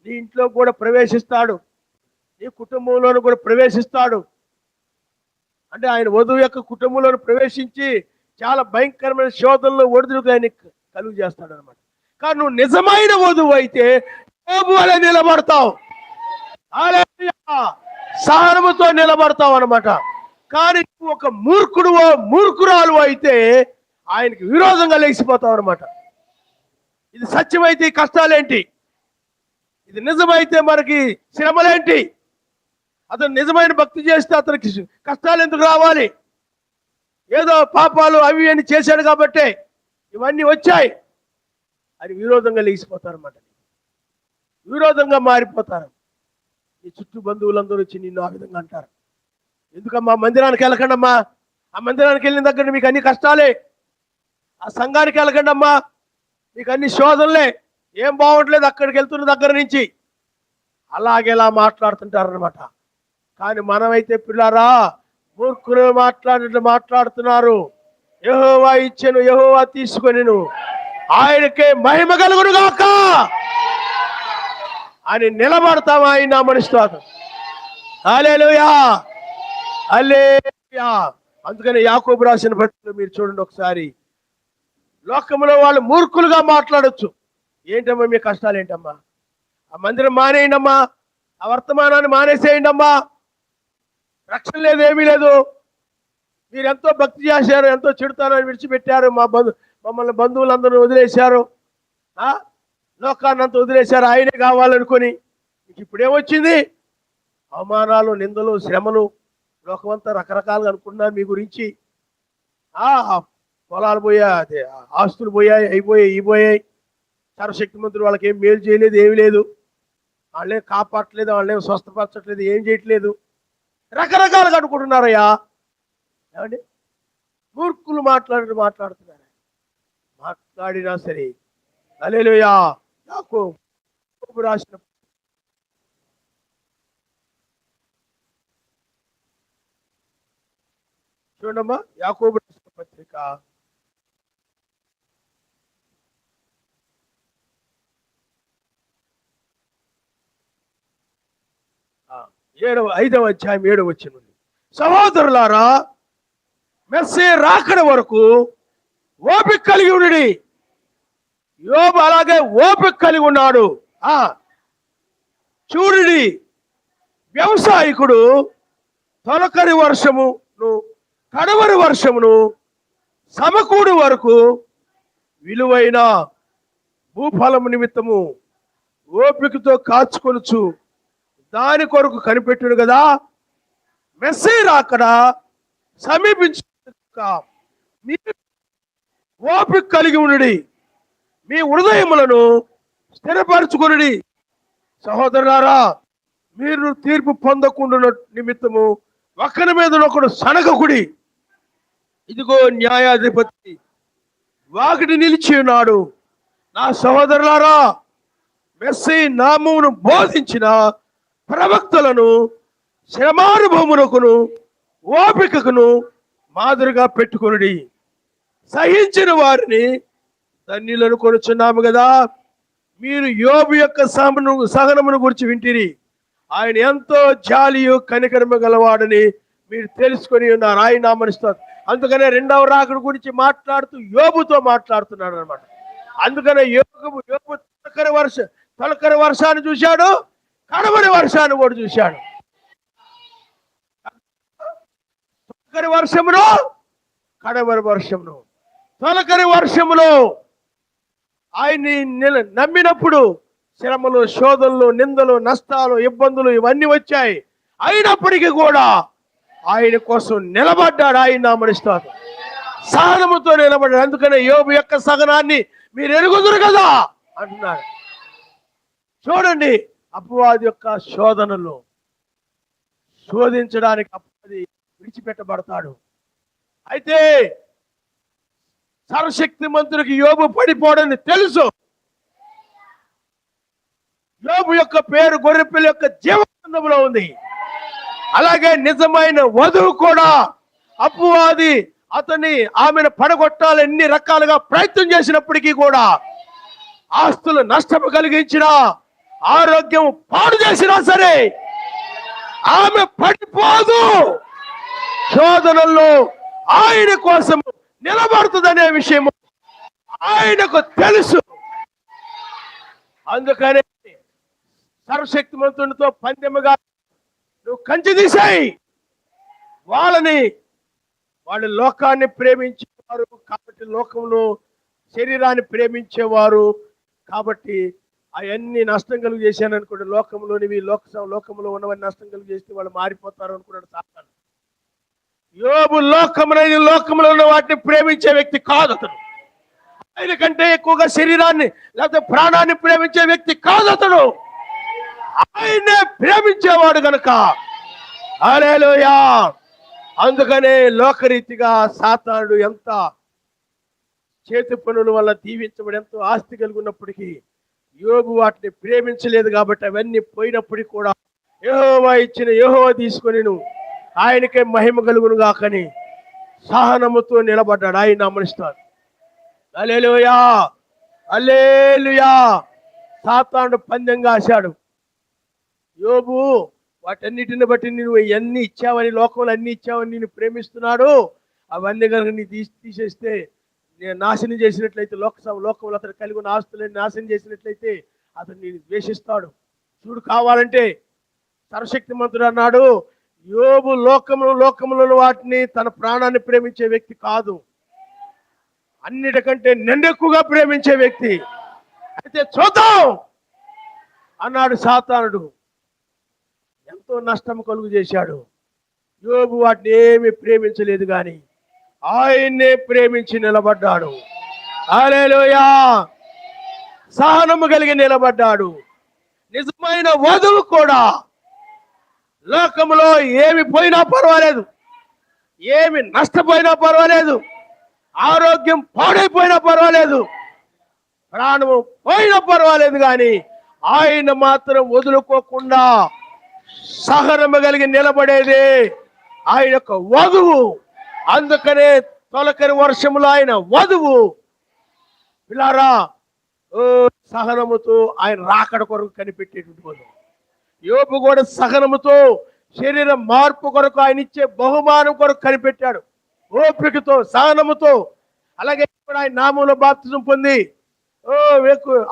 నీ ఇంట్లో కూడా ప్రవేశిస్తాడు, నీ కుటుంబంలోనూ కూడా ప్రవేశిస్తాడు. అంటే ఆయన వధువు యొక్క కుటుంబంలోను ప్రవేశించి చాలా భయంకరమైన శోధనలో ఒడిదుడుకు ఆయన కలుగు చేస్తాడు అనమాట. కానీ నువ్వు నిజమైన వధువు అయితే యోబు వలె నిలబడతావు, సహనముతో నిలబడతావు అనమాట. కానీ నువ్వు ఒక మూర్ఖురాలు అయితే ఆయనకి విరోధంగా లేచిపోతావు అనమాట. ఇది సత్యమైతే ఈ కష్టాలేంటి, ఇది నిజమైతే మనకి శ్రమలేంటి, అతను నిజమైన భక్తి చేస్తే అతనికి కష్టాలు ఎందుకు రావాలి? ఏదో పాపాలు అవి అని చేశాడు కాబట్టి ఇవన్నీ వచ్చాయి అని విరోధంగా లేచిపోతారన్నమాట. విరోధంగా మారిపోతారు. నీ చుట్టూ బంధువులందరూ వచ్చి నిన్ను ఆ విధంగా అంటారు, ఎందుకమ్మా మందిరానికి వెళ్ళకండి అమ్మా, ఆ మందిరానికి వెళ్ళిన దగ్గర మీకు అన్ని కష్టాలే, ఆ సంఘానికి వెళ్ళకండి అమ్మా మీకు అన్ని శోధనలే, ఏం బాగుంటలేదు అక్కడికి వెళ్తున్న దగ్గర నుంచి, అలాగేలా మాట్లాడుతుంటారనమాట. కానీ మనమైతే పిల్లారా మూర్ఖులు మాట్లాడుతున్నారు. యెహోవా ఇచ్చెను, యెహోవా తీసుకొనెను, ఆయనకే మహిమ కలుగును గాక అని నిలబడతాం. ఆయన నామమునిస్తాడు. హల్లెలూయా, హల్లెలూయా. అందుకని యాకోబు రాసిన పత్రికలో మీరు చూడండి ఒకసారి, లోకంలో వాళ్ళు మూర్ఖులుగా మాట్లాడొచ్చు. ఏంటమ్మా మీ కష్టాలు ఏంటమ్మా? ఆ మందిరం మానేయండి అమ్మా, ఆ వర్తమానాన్ని మానేసేయండి అమ్మా, రక్షణ లేదు, ఏమీ లేదు, మీరు ఎంతో భక్తి చేశారు, ఎంతో చెడుతానని విడిచిపెట్టారు, మమ్మల్ని బంధువులందరూ వదిలేశారు, లోకాన్ని అంతా వదిలేశారు, ఆయనే కావాలనుకొని. మీకు ఇప్పుడేమొచ్చింది? అవమానాలు, నిందలు, శ్రమలు, లోకమంతా రకరకాలుగా అనుకుంటున్నారు మీ గురించి. పొలాలు పోయాయి, ఆస్తులు పోయాయి, అయిపోయాయి, ఇపోయాయి, సర్వశక్తిమంతుడు వాళ్ళకి ఏం మేలు చేయలేదు, ఏమీ లేదు. వాళ్ళేం కాపాడట్లేదు, వాళ్ళేం స్వస్థపరచట్లేదు, ఏం చేయట్లేదు, రకరకాలుగా అనుకుంటున్నారయ్యా. ఏమండి, మూర్ఖులు మాట్లాడుతున్నారు. మాట్లాడినా సరే హల్లెలూయా. యాకోబు రాసిన చూడమ్మా, యాకోబు రాసిన పత్రిక 5వ అధ్యాయం 7వ వచనం, సహోదరులారా మెస్సీయ రాకడ వరకు ఓపిక కలిగి ఉండి. యోబు అలాగే ఓపిక కలిగి ఉన్నాడు. చూడుడి, వ్యవసాయకుడు తొలకరి వర్షమును కడవరి వర్షమును సమకూడి వరకు విలువైన భూఫలము నిమిత్తము ఓపికతో కాచుకొనుచు దాని కొరకు కనిపెట్టుడు కదా. మెస్సీయ రాకడ సమీపించు, ఓపిక కలిగి ఉండి మీ హృదయములను స్థిరపరచుకొనుడి. సహోదరులారా, మీరు తీర్పు పొందకుండా నిమిత్తము ఒకరి మీద ఒకడు సనగకుడి. ఇదిగో న్యాయాధిపతి వాకిటి నిలిచి ఉన్నాడు. నా సహోదరులారా, మెస్సీయ నామమును బోధించిన ప్రవక్తలను శ్రమానుభవమునకును ఓపికకును మాదిరిగా పెట్టుకొనుడి. సహించిన వారిని ధన్యులను కొనుచున్నాము కదా. మీరు యోబు యొక్క సహనమును గురించి వింటిరి. ఆయన ఎంతో జాలియు కనికరము గలవాడని మీరు తెలుసుకొని ఉన్నారు. ఆయన నామనిస్తారు. అందుకనే రెండవ రాకడ గురించి మాట్లాడుతూ యోబుతో మాట్లాడుతున్నాడు అనమాట. అందుకనే యోబు తొలకరి వర్షాన్ని చూశాడు, కడవరి వర్షాన్ని కూడా చూశాడు. తొలకరి వర్షమును కడవరి వర్షమును. తొలకరి వర్షములో ఆయన్ని నమ్మినప్పుడు శ్రమలు, శోధనలు, నిందలు, నష్టాలు, ఇబ్బందులు ఇవన్నీ వచ్చాయి. అయినప్పటికీ కూడా ఆయన కోసం నిలబడ్డాడు. ఆయన నామనిస్తాడు, సహనముతో నిలబడ్డాడు. అందుకనే యోబు యొక్క సహనాన్ని మీరు ఎరుగుదురు కదా అంటున్నాడు. చూడండి, అపవాది యొక్క శోధనలు శోధించడానికి అపవాది విడిచిపెట్టబడతాడు. అయితే సర్వశక్తి మంత్రుడికి యోబు పడిపోవడని తెలుసు. యోబు యొక్క పేరు గొర్రెపిల్ల యొక్క జీవగ్రంథంలో ఉంది. అలాగే నిజమైన వధువు కూడా అపవాది ఆమెను పడగొట్టాలని ఎన్ని రకాలుగా ప్రయత్నం చేసినప్పటికీ కూడా, ఆస్తులు నష్టం కలిగించిన, ఆరోగ్యం పాడు చేసినా సరే ఆమె పడిపోదు. శోధనల్లో ఆయన కోసం నిలబడుతుందనే విషయం ఆయనకు తెలుసు. అందుకనే సర్వశక్తిమంతునితో పందెముగా నువ్వు కంచె తీసాయి. వాళ్ళు లోకాన్ని ప్రేమించేవారు కాబట్టి, లోకంలో శరీరాన్ని ప్రేమించేవారు కాబట్టి అవన్నీ నష్టం కలుగు చేశాను అనుకోండి. లోకంలో ఉన్నవన్నీ నష్టం కలుగు చేస్తే వాళ్ళు మారిపోతారు అనుకున్నాడు సాతాను. యోబు లోకంలో ఉన్న వాటిని ప్రేమించే వ్యక్తి కాదు అతను. ఆయన కంటే ఎక్కువగా శరీరాన్ని లేకపోతే ప్రాణాన్ని ప్రేమించే వ్యక్తి కాదు అతడు. ఆయనే ప్రేమించేవాడు గనుక హల్లెలూయా. అందుకనే లోకరీతిగా సాతానుడు ఎంత చేతి పనుల వల్ల దీవించబడి ఎంతో ఆస్తి కలిగి ఉన్నప్పటికీ యోబు వాటిని ప్రేమించలేదు. కాబట్టి అవన్నీ పోయినప్పటికీ కూడా యెహోవా ఇచ్చిన యెహోవా తీసుకొని ఆయనకే మహిమ కలుగును గాకని సహనముతో నిలబడ్డాడు. ఆయన నామనిస్తాడు. హల్లెలూయా, హల్లెలూయా. సాతానుడు పందెం కాశాడు. యోబు వాటన్నిటిని బట్టి నువ్వు ఎన్ని ఇచ్చావని, లోకంలో అన్ని ఇచ్చావని నేను ప్రేమిస్తున్నాడు, అవన్నీ కనుక నీ తీసేస్తే, నేను నాశనం చేసినట్లయితే, లోకంలో అతను కలిగి ఉన్న ఆస్తులని నాశనం చేసినట్లయితే అతను నేను ద్వేషిస్తాడు. చూడు, కావాలంటే సర్వశక్తిమంతుడు అన్నాడు, యోబు లోకములను వాటిని తన ప్రాణాన్ని ప్రేమించే వ్యక్తి కాదు, అన్నిటికంటే నిన్నెక్కువగా ప్రేమించే వ్యక్తి. అయితే చూద్దాం అన్నాడు సాతానుడు. ఎంతో నష్టం కలుగు చేశాడు. యోబు వాటిని ఏమి ప్రేమించలేదు, కానీ ఆయన్నే ప్రేమించి నిలబడ్డాడు. హల్లెలూయా. సహనము కలిగి నిలబడ్డాడు. నిజమైన వధువు కూడా లోకంలో ఏమి పోయినా పర్వాలేదు, ఏమి నష్టపోయినా పర్వాలేదు, ఆరోగ్యం పాడైపోయినా పర్వాలేదు, ప్రాణము పోయినా పర్వాలేదు, కానీ ఆయన మాత్రం వదులుకోకుండా సహనము కలిగి నిలబడేది ఆయన యొక్క వధువు. అందుకనే తొలకరి వర్షములో ఆయన వధువు. పిల్లారా, సహనముతో ఆయన రాకడ కొరకు కనిపెట్టేటువంటి వధువు. యోబు కూడా సహనముతో శరీర మార్పు కొరకు ఆయన ఇచ్చే బహుమానం కొరకు కనిపెట్టాడు, ఓపికతో సహనముతో. అలాగే ఆయన నామంలో బాప్తిజం పొంది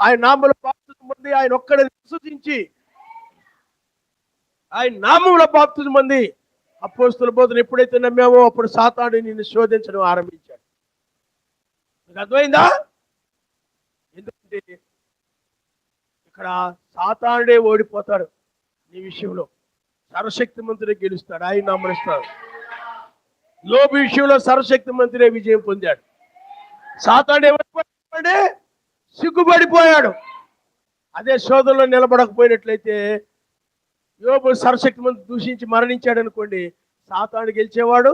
ఆయన నామంలో బాప్తిజం పొంది ఆయన ఒక్కడే విశ్వసించి ఆయన నామంలో బాప్తిజం పొంది అపోస్తలుల బోధన ఎప్పుడైతే నమ్మామో అప్పుడు సాతాను నిన్ను శోధించడం ఆరంభించాడు. మీకు అర్థమైందా? ఎందుకంటే ఇక్కడ సాతానుడే ఓడిపోతాడు నీ విషయంలో, సర్వశక్తిమంతుడే గెలుస్తాడు, ఆయన నమ్మరిస్తాడు. యోబు విషయంలో సర్వశక్తిమంతుడే విజయం పొందాడు. సాతానుడు ఏమైపోయాడే? సిగ్గుపడిపోయాడు. అదే శోధనలో నిలబడకపోయినట్లయితే యోబు సర్వశక్తిమంతుడు దూషించి మరణించాడు అనుకోండి, సాతానుడు గెలిచేవాడు,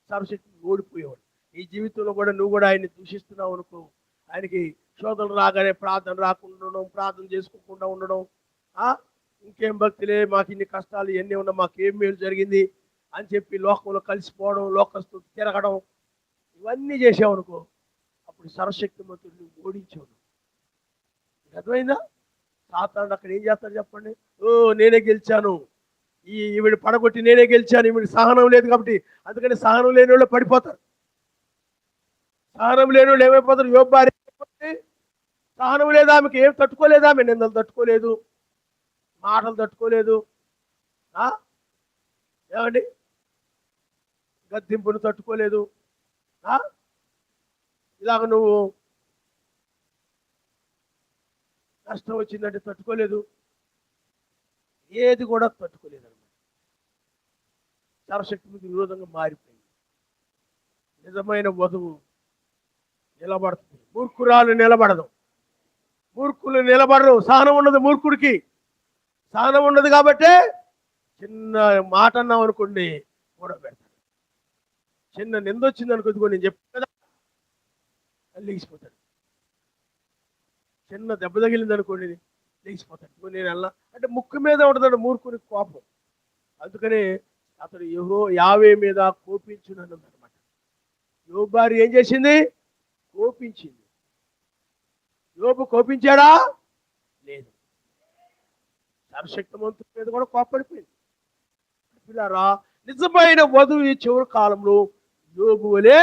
సర్వశక్తి ఓడిపోయేవాడు. ఈ జీవితంలో కూడా నువ్వు కూడా ఆయన్ని దూషిస్తున్నావు అనుకో, ఆయనకి శోధనలు రాగానే ప్రార్థన రాకుండా ఉండడం, ప్రార్థన చేసుకోకుండా ఉండడం, ఇంకేం భక్తులే, మాకు ఇన్ని కష్టాలు ఎన్ని ఉన్నా మాకేం మేలు జరిగింది అని చెప్పి లోకంలో కలిసిపోవడం, లోకస్తులు తిరగడం, ఇవన్నీ చేసావనుకో, అప్పుడు సర్వశక్తిమంతుడిని ఓడించావు. అర్థమైందా? సాతానుడు అక్కడ ఏం చేస్తాడు చెప్పండి? నేనే గెలిచాను, ఈవిడ పడగొట్టి నేనే గెలిచాను, ఈవిడ సహనం లేదు కాబట్టి, అందుకని సహనం లేని వాళ్ళు పడిపోతారు. సహనం లేని వాళ్ళు ఏమైపోతారు? యోబు భార్య సహనం లేదా, ఆమెకి ఏం తట్టుకోలేదు, ఆమె నిందలు తట్టుకోలేదు, మాటలు తట్టుకోలేదు, ఏమండి గద్దింపును తట్టుకోలేదు, ఇలాగ నువ్వు నష్టం వచ్చిందంటే తట్టుకోలేదు, ఏది కూడా తట్టుకోలేదు అన్నమాట. సర్వశక్తికి విరోధంగా మారిపోయింది. నిజమైన వధువు నిలబడుతుంది, మూర్ఖురాలు నిలబడదు. మూర్ఖులు నిలబడరు. సహనం ఉన్నది మూర్ఖుడికి, సహనం ఉన్నది కాబట్టే చిన్న మాట అన్నాం అనుకోండి కూడా పెడతాడు. చిన్న నింద వచ్చింది అనుకో, నేను చెప్పాను కదా, లేచిపోతాడు. చిన్న దెబ్బ తగిలింది అనుకోండి లేచిపోతాడు. నేను అలా అంటే ముక్కు మీద ఉండదాడు మూర్ఖుని కోపం. అందుకనే అతడు యావే మీద కోపించునని అనమాట. యోబు భార్య ఏం చేసింది? కోపించింది. యోబు కోపించాడా? లేదు. సర్వశక్తిమంతుడి మీద కూడా కోపడిపోయింది. పిల్లారా, నిజమైన వధువు ఈ చివరి కాలంలో యోబు వలె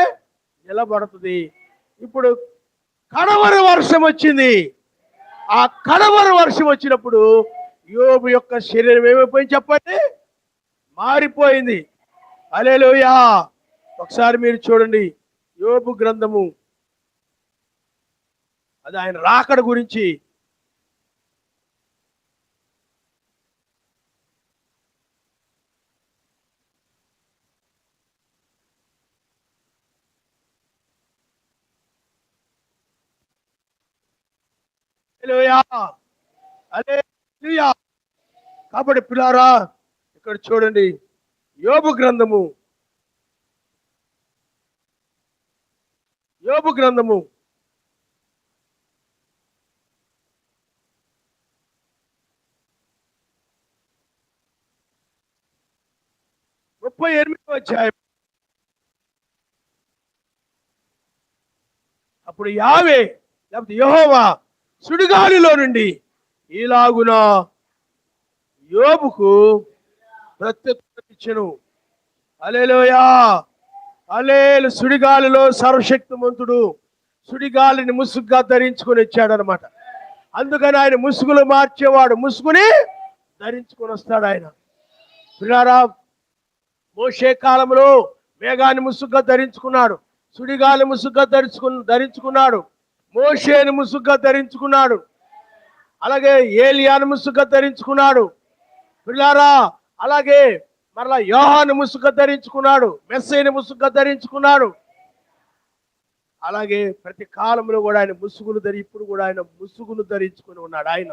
నిలబడుతుంది. ఇప్పుడు కడవరి వర్షం వచ్చింది. ఆ కడవరి వర్షం వచ్చినప్పుడు యోబు యొక్క శరీరం ఏమైపోయింది చెప్పండి? మారిపోయింది. హల్లెలూయా. ఒకసారి మీరు చూడండి, యోబు గ్రంథము, అది ఆయన రాకడ గురించి. కాబట్టి పిల్లారా, ఇక్కడ చూడండి, యోబు గ్రంథము 38వ అధ్యాయం. అప్పుడు యావే లేకపోతే యెహోవా సుడిగాలిలో నుండి ఈలాగున యోబుకు ప్రత్యుత్తరం ఇచ్చెను. హల్లెలూయా. హల్లెలూయా. సుడిగాలిలో సర్వశక్తిమంతుడు సుడిగాలిని ముసుగుగా ధరించుకొని వచ్చాడనమాట. అందుకని ఆయన ముసుగులు మార్చేవాడు, ముసుగుని ధరించుకొని వస్తాడు ఆయన. పిల్లారా, మోషే కాలంలో మేఘాన్ని ముసుగుగా ధరించుకున్నాడు, సుడిగాలి ముసుగుగా ధరించుకున్నాడు, మోషేని ముసుగుగా ధరించుకున్నాడు, అలాగే ఏలియాను ముసుగుగా ధరించుకున్నాడు. పిల్లారా, అలాగే మరలా యోహాను ముసుగుగా ధరించుకున్నాడు, మెస్సీని ముసుగుగా ధరించుకున్నాడు. అలాగే ప్రతి కాలంలో కూడా ఆయన ముసుగులు ఇప్పుడు కూడా ఆయన ముసుగును ధరించుకుని ఉన్నాడు ఆయన.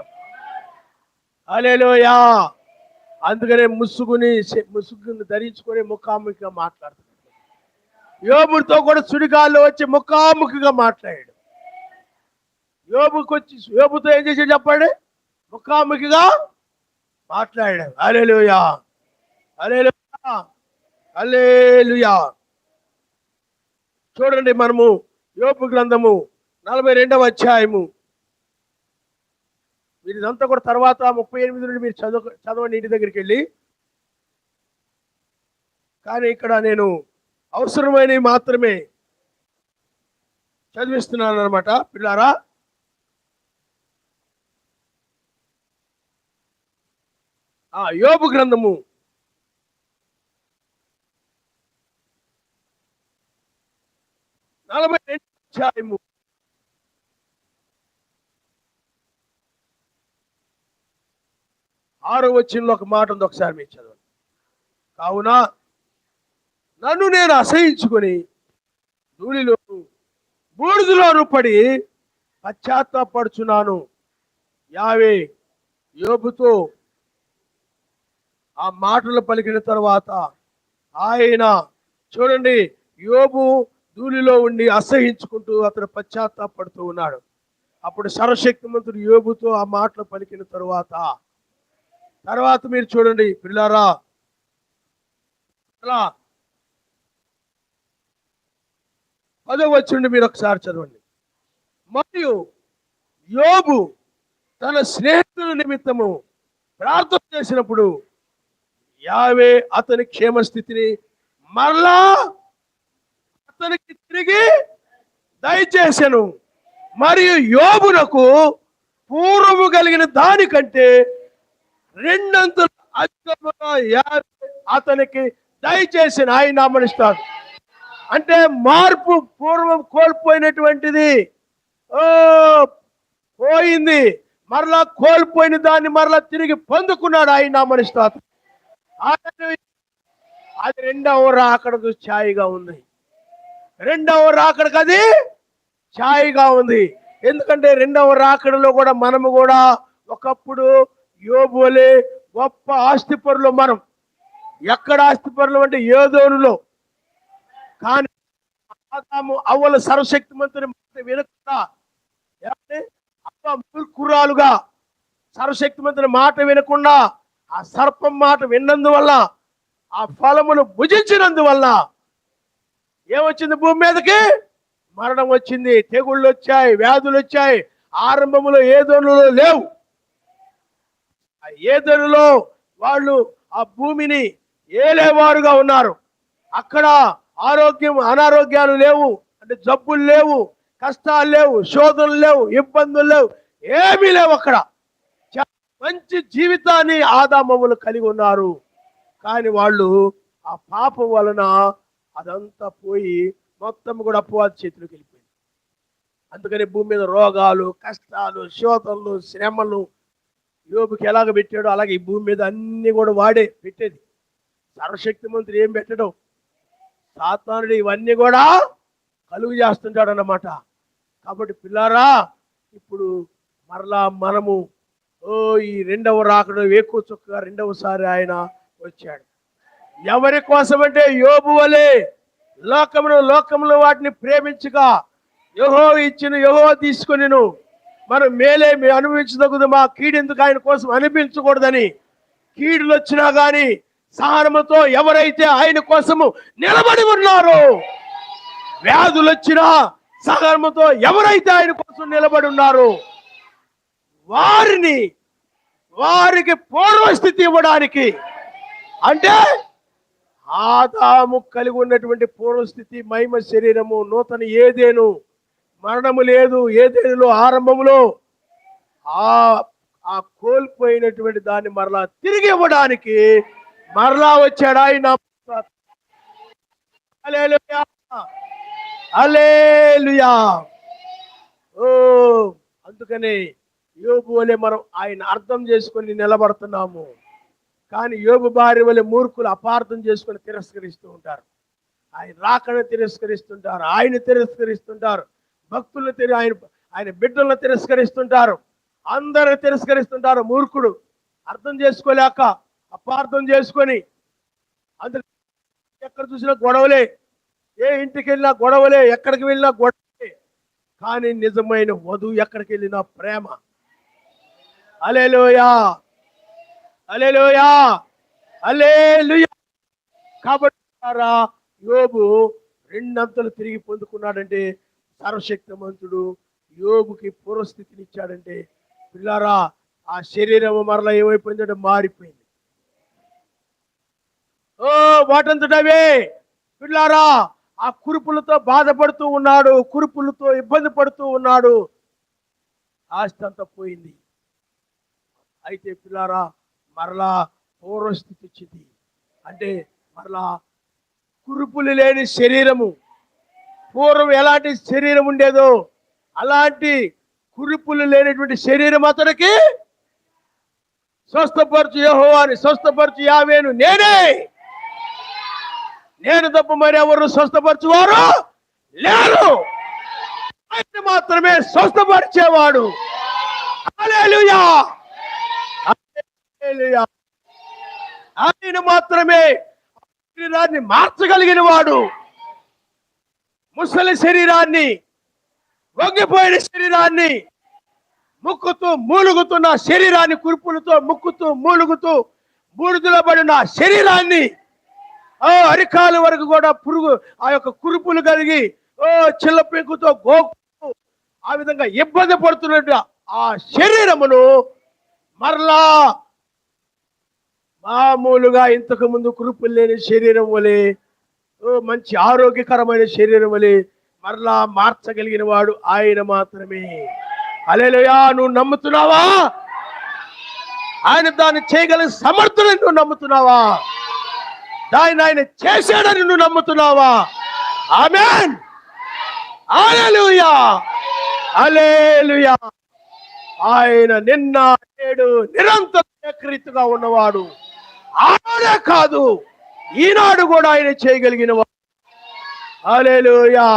హల్లెలూయా. అందుకనే ముసుగుని ధరించుకొని ముఖాముఖిగా మాట్లాడుతున్నాడు. యోబుతో కూడా సుడిగాల్లో వచ్చి ముఖాముఖిగా మాట్లాడాడు. యోబుతో ఏం చేసి చెప్పండి, ముఖాముఖిగా మాట్లాడాడు. హల్లెలూయా, హల్లెలూయా, హల్లెలూయా. చూడండి, మనము యోబు గ్రంథము 42వ అధ్యాయము, మీరు ఇదంతా కూడా తర్వాత 38 నుండి మీరు చదవండి ఇంటి దగ్గరికి వెళ్ళి. కానీ ఇక్కడ నేను అవసరమైనవి మాత్రమే చదివిస్తున్నాను అనమాట పిల్లారా. యోబు గ్రంథము 42వ అధ్యాయము 6వ వచనంలో ఒక మాట ఉంది, ఒకసారి మీరు చదవండి. కావున నన్ను నేను అసహించుకొని ధూళిలో బూడిదలోను పడి పశ్చాత్తాపడుచున్నాను. యావే యోబుతో ఆ మాటలు పలికిన తర్వాత ఆయన, చూడండి, యోబు ధూళిలో ఉండి అసహించుకుంటూ అతను పశ్చాత్తాపడుతూ ఉన్నాడు. అప్పుడు సర్వశక్తిమంతుడు యోబుతో ఆ మాటలు పలికిన తర్వాత మీరు చూడండి పిల్లారా, అలా 10వ వచనం మీరు ఒకసారి చదవండి. మరియు యోబు తన స్నేహితుల నిమిత్తము ప్రార్థన చేసినప్పుడు యావే అతని క్షేమస్థితిని మరలా అతనికి తిరిగి దయచేసెను. మరియు యోబునకు పూర్వము కలిగిన దానికంటే 2 అంతలు అధికముగా యావే అతనికి దయచేసిన ఆయన నామనిస్తాడు. అంటే మార్పు, పూర్వం కోల్పోయినటువంటిది పోయింది, మరలా కోల్పోయిన దాన్ని మరలా తిరిగి పొందుకున్నాడు ఆయన నామనిస్తాడు. అది 2వ రాకడకు ఛాయిగా ఉంది. 2వ రాకడకు అది ఛాయిగా ఉంది. ఎందుకంటే 2వ రాకడలో కూడా మనము కూడా ఒకప్పుడు యోబు వలె గొప్ప ఆస్తిపరులు. మనం ఎక్కడ ఆస్తిపరులు అంటే ఏదోనులో. కానీ ఆదాము అవ్వల సర్వశక్తిమంతుని మాట వినకుండా, మూర్ఖురాలుగా సర్వశక్తిమంతుని మాట వినకుండా ఆ సర్పం మాట విన్నందువల్ల, ఆ ఫలమును భుజించినందువల్ల ఏమొచ్చింది? భూమి మీదకి మరణం వచ్చింది, తెగుళ్ళు వచ్చాయి, వ్యాధులు వచ్చాయి. ఆరంభంలో ఏదోనులో లేవు. ఏదోనులో వాళ్ళు ఆ భూమిని ఏలేవారుగా ఉన్నారు. అక్కడ అనారోగ్యాలు లేవు, అంటే జబ్బులు లేవు, కష్టాలు లేవు, శోధనలు లేవు, ఇబ్బందులు లేవు, ఏమీ లేవు. అక్కడ మంచి జీవితాన్ని ఆదామవులు కలిగి ఉన్నారు. కానీ వాళ్ళు ఆ పాపం వలన అదంతా పోయి మొత్తం కూడా అపవాది చేతిలోకి వెళ్ళిపోయింది. అందుకని భూమి మీద రోగాలు, కష్టాలు, శోధనలు, శ్రమలు యోబుకి ఎలాగ పెట్టాడో అలాగే ఈ భూమి మీద అన్ని కూడా వాడే పెట్టేది. సర్వశక్తిమంతుడు ఏం పెట్టడం, సాతానుడు ఇవన్నీ కూడా కలుగు చేస్తుంటాడు అన్నమాట. కాబట్టి పిల్లారా, ఇప్పుడు మరలా మనము ఈ 2వ రాకడ వేకువ చుక్కగా 2వసారి ఆయన వచ్చాడు. ఎవరి కోసమంటే యోబు వలె లోకములో వాటిని ప్రేమించగా యెహోవా ఇచ్చిన యెహోవా తీసుకొనిను మనం మేలే అనుభవించదగదు, మా కీడెందుకు ఆయన కోసం అనిపించకూడదని కీడులు వచ్చినా గాని సహనముతో ఎవరైతే ఆయన కోసము నిలబడి ఉన్నారో, వ్యాధులు వచ్చినా సహనముతో ఎవరైతే ఆయన కోసం నిలబడి ఉన్నారో వారికి పూర్వస్థితి ఇవ్వడానికి, అంటే ఆదాము కలిగి ఉన్నటువంటి పూర్వస్థితి, మహిమ శరీరము, నూతన ఏదేను, మరణము లేదు, ఏదేనులో ఆరంభములో ఆ కోల్పోయినటువంటి దాన్ని మరలా తిరిగి ఇవ్వడానికి మరలా వచ్చాడు ఆయన. హల్లెలూయా, హల్లెలూయా. అందుకని యోబు వలె మనం ఆయన అర్థం చేసుకొని నిలబడుతున్నాము. కానీ యోబు భార్య వలె మూర్ఖులు అపార్థం చేసుకొని తిరస్కరిస్తూ ఉంటారు. ఆయన రాకను తిరస్కరిస్తుంటారు, ఆయన తిరస్కరిస్తుంటారు, భక్తులను ఆయన బిడ్డలను తిరస్కరిస్తుంటారు, అందరూ తిరస్కరిస్తుంటారు. మూర్ఖుడు అర్థం చేసుకోలేక అపార్థం చేసుకొని అందరు ఎక్కడ చూసినా గొడవలే, ఏ ఇంటికి వెళ్ళినా గొడవలే, ఎక్కడికి వెళ్ళినా గొడవలే. కానీ నిజమైన వధువు ఎక్కడికి వెళ్ళినా ప్రేమ. హల్లెలూయా, హల్లెలూయా, హల్లెలూయా. కాబట్టి యోబు రెండంతలు తిరిగి పొందుకున్నాడంటే సర్వశక్తిమంతుడు యోబుకి పూర్వస్థితినిచ్చాడంటే పిల్లారా ఆ శరీరం మరలా ఏమైపోయిందంటే మారిపోయింది. ఓ వాటంతటవే పిల్లారా ఆ కురుపులతో బాధపడుతూ ఉన్నాడు, కురుపులతో ఇబ్బంది పడుతూ ఉన్నాడు, ఆస్తి అంతా పోయింది. అయితే పిల్లారా మరలా పూర్వస్థితి వచ్చింది. అంటే మరలా కురుపులు లేని శరీరము, పూర్వం ఎలాంటి శరీరం ఉండేదో అలాంటి కురుపులు లేనటువంటి శరీరం అతనికి స్వస్థపరచు యెహోవాని, స్వస్థపరచు యావేను నేనే, నేను తప్ప మరి ఎవరు స్వస్థపరచువారు లేరు, ఆయన మాత్రమే స్వస్థపరిచేవాడు. హల్లెలూయా, హల్లెలూయా. ఆయన మాత్రమే శరీరాన్ని మార్చగలిగిన వాడు. ముసలి శరీరాన్ని, వంగిపోయిన శరీరాన్ని, ముక్కుతూ మూలుగుతున్న శరీరాన్ని, కురుపులతో ముక్కుతూ మూలుగుతూ బూడిదలో పడిన శరీరాన్ని, అరికాలు వరకు కూడా పురుగు ఆ యొక్క కురుపులు కలిగి చిల్ల పెంకుతో గోకు ఆ విధంగా ఇబ్బంది పడుతున్నట్టు ఆ శరీరమును మరలా మామూలుగా ఇంతకు ముందు కురుపులు లేని శరీరం వలె, మంచి ఆరోగ్యకరమైన శరీరం వలె మరలా మార్చగలిగిన వాడు ఆయన మాత్రమే. హల్లెలూయా. నువ్వు నమ్ముతున్నావా? ఆయన దాన్ని చేయగలిగిన సమర్థులని నువ్వు నమ్ముతున్నావా? దాన్ని ఆయన చేశాడని నువ్వు నమ్ముతున్నావా? ఆమేన్. హల్లెలూయా, హల్లెలూయా. ఆయన నిన్న నేడు నిరంతరం ఏకరీతిగా ఉన్నవాడు. ఆనాడే కాదు ఈనాడు కూడా ఆయన చేయగలిగిన వాడు. హల్లెలూయా,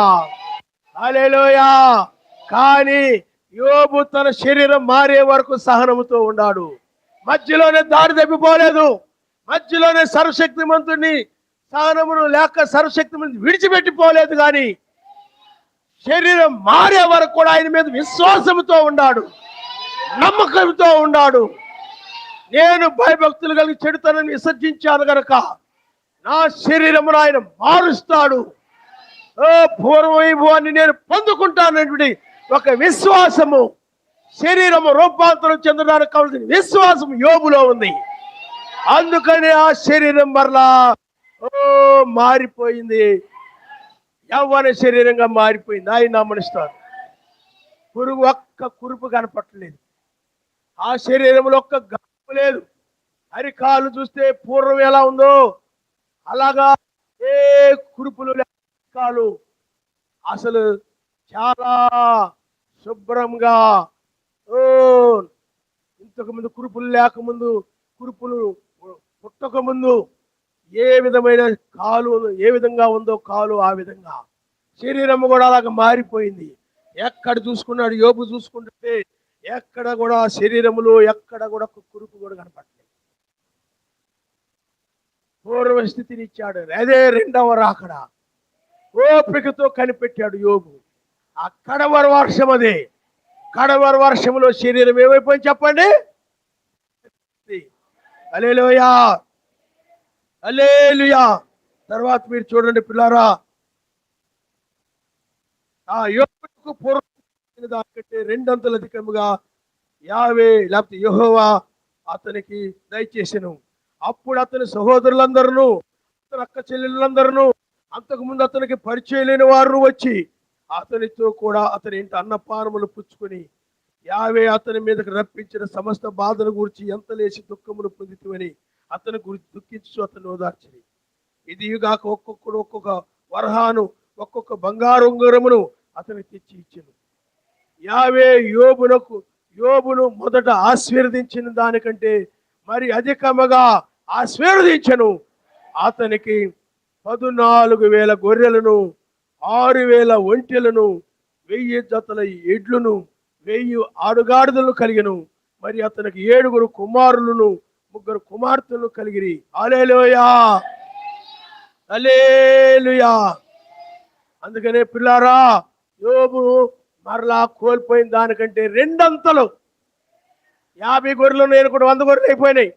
హల్లెలూయా. కానీ యోబు తన శరీరం మారే వరకు సహనముతో ఉన్నాడు. మధ్యలోనే దారి తప్పిపోలేదు. మధ్యలోనే సర్వశక్తిమంతుని సహనమును లేక సర్వశక్తిమంతుని విడిచిపెట్టిపోలేదు. కానీ శరీరం మారే వరకు కూడా ఆయన మీద విశ్వాసంతో ఉన్నాడు, నమ్మకంతో ఉన్నాడు. నేను భయభక్తులు కలిగి చెడుతనని విసర్జించాను గనక నా శరీరమును ఆయన మారుస్తాడు, పూర్వవైభవాన్ని నేను పొందుకుంటానటువంటి ఒక విశ్వాసము, శరీరము రూపాంతరం చెందడానికి కావాల్సిన విశ్వాసం యోబులో ఉంది. అందుకని ఆ శరీరం మరలా మారిపోయింది, యవ్వన శరీరంగా మారిపోయింది. ఆయన నమ్మనిస్తాడు. పురుగు ఒక్క కురుపు కనపట్టలేదు, ఆ శరీరంలో ఒక్క గాము లేదు. అరికాలు చూస్తే పూర్వం ఎలా ఉందో అలాగా ఏ కురుపులు కాలు, అసలు చాలా శుభ్రంగా, ఇంతకు ముందు కురుపులు లేకముందు, కురుపులు పుట్టక ముందు ఏ విధమైన కాలు ఏ విధంగా ఉందో కాలు ఆ విధంగా శరీరం కూడా అలాగ మారిపోయింది. ఎక్కడ చూసుకున్నాడు యోబు చూసుకుంటే ఎక్కడ కూడా శరీరములో ఎక్కడ కూడా కురుపు కూడా కనపడలేదు. పూర్వస్థితిని ఇచ్చాడు. అదే రెండవ రాకడ ఓపికతో కనిపెట్టాడు యోబు. ఆ కడవర వర్షం, అదే కడవర వర్షంలో శరీరం ఏమైపోయింది చెప్పండి? హల్లెలూయా, హల్లెలూయా. తర్వాత మీరు చూడండి పిల్లారా, ఆ యోబుకు పూర్వం దానికంటే రెండంతలు అధికముగా యావే లేకపోతే యెహోవా అతనికి దయచేసెను. అప్పుడు అతని సహోదరులందరూ, అతని అక్క చెల్లెళ్ళందరూ, అంతకుముందు అతనికి పరిచయం లేని వారు వచ్చి అతనితో కూడా అతని ఇంటి అన్నపానములు పుచ్చుకొని యావే అతని మీదకి రప్పించిన సమస్త బాధను గురించి ఎంత లేచి దుఃఖమును పొందితివని అతని గురించి దుఃఖించు అతను ఓదార్చిరి. ఇదిగాక ఒక్కొక్కడు ఒక్కొక్క వరహాను, ఒక్కొక్క బంగారు ఉంగరమును అతనికి తెచ్చి ఇచ్చెను. యావే యోబును మొదట ఆశీర్వదించిన దానికంటే మరి అధికముగా ఆశీర్వదించెను. అతనికి 14,000 గొర్రెలను, 6,000 ఒంటెలను, 1,000 జతల ఎడ్లను, 1,000 ఆడుగాడిదలను కలిగెను. మరి అతనికి 7 కుమారులను 3 కుమార్తెలను కలిగిరి. హల్లెలూయా, హల్లెలూయా. అందుకనే పిల్లారా, యోబు మరలా కోల్పోయిన దానికంటే 2 అంతలు 50 గొర్రెలు నేను కూడా 100 గొర్రెలు అయిపోయినాయి.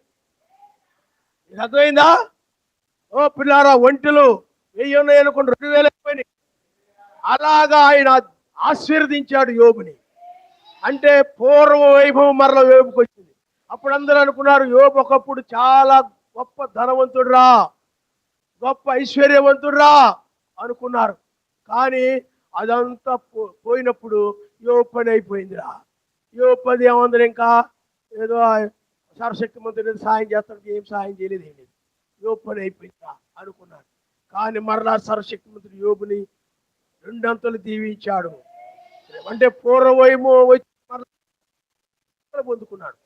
ఇది అర్థమైందా? ఓ పిల్లారా, ఒంటెలు 1000 ఉన్నాయి అనుకోండి, 2000 అయిపోయినాయి. అలాగా ఆయన ఆశీర్వదించాడు యోబుని. అంటే పూర్వ వైభవం మరల యోబుకి వచ్చింది. అప్పుడు అందరూ అనుకున్నారు యోబు ఒకప్పుడు చాలా గొప్ప ధనవంతుడురా, గొప్ప ఐశ్వర్యవంతుడురా అనుకున్నారు. కానీ అదంతా పోయినప్పుడు యోబు పని అయిపోయిందిరా. యోబు పని ఏముంది, ఇంకా ఏదో సర్వశక్తిమంతుడు సాయం చేస్తానికి ఏం సాయం చేయలేదు, ఏం లేదు, యోబు పని అయిపోయిందిరా అనుకున్నారు. కానీ మరలా సర్వశక్తిమంతుడు యోబుని 2 అంతలు దీవించాడు. అంటే పూర్వవైభవం వచ్చి పొందుకున్నాడు.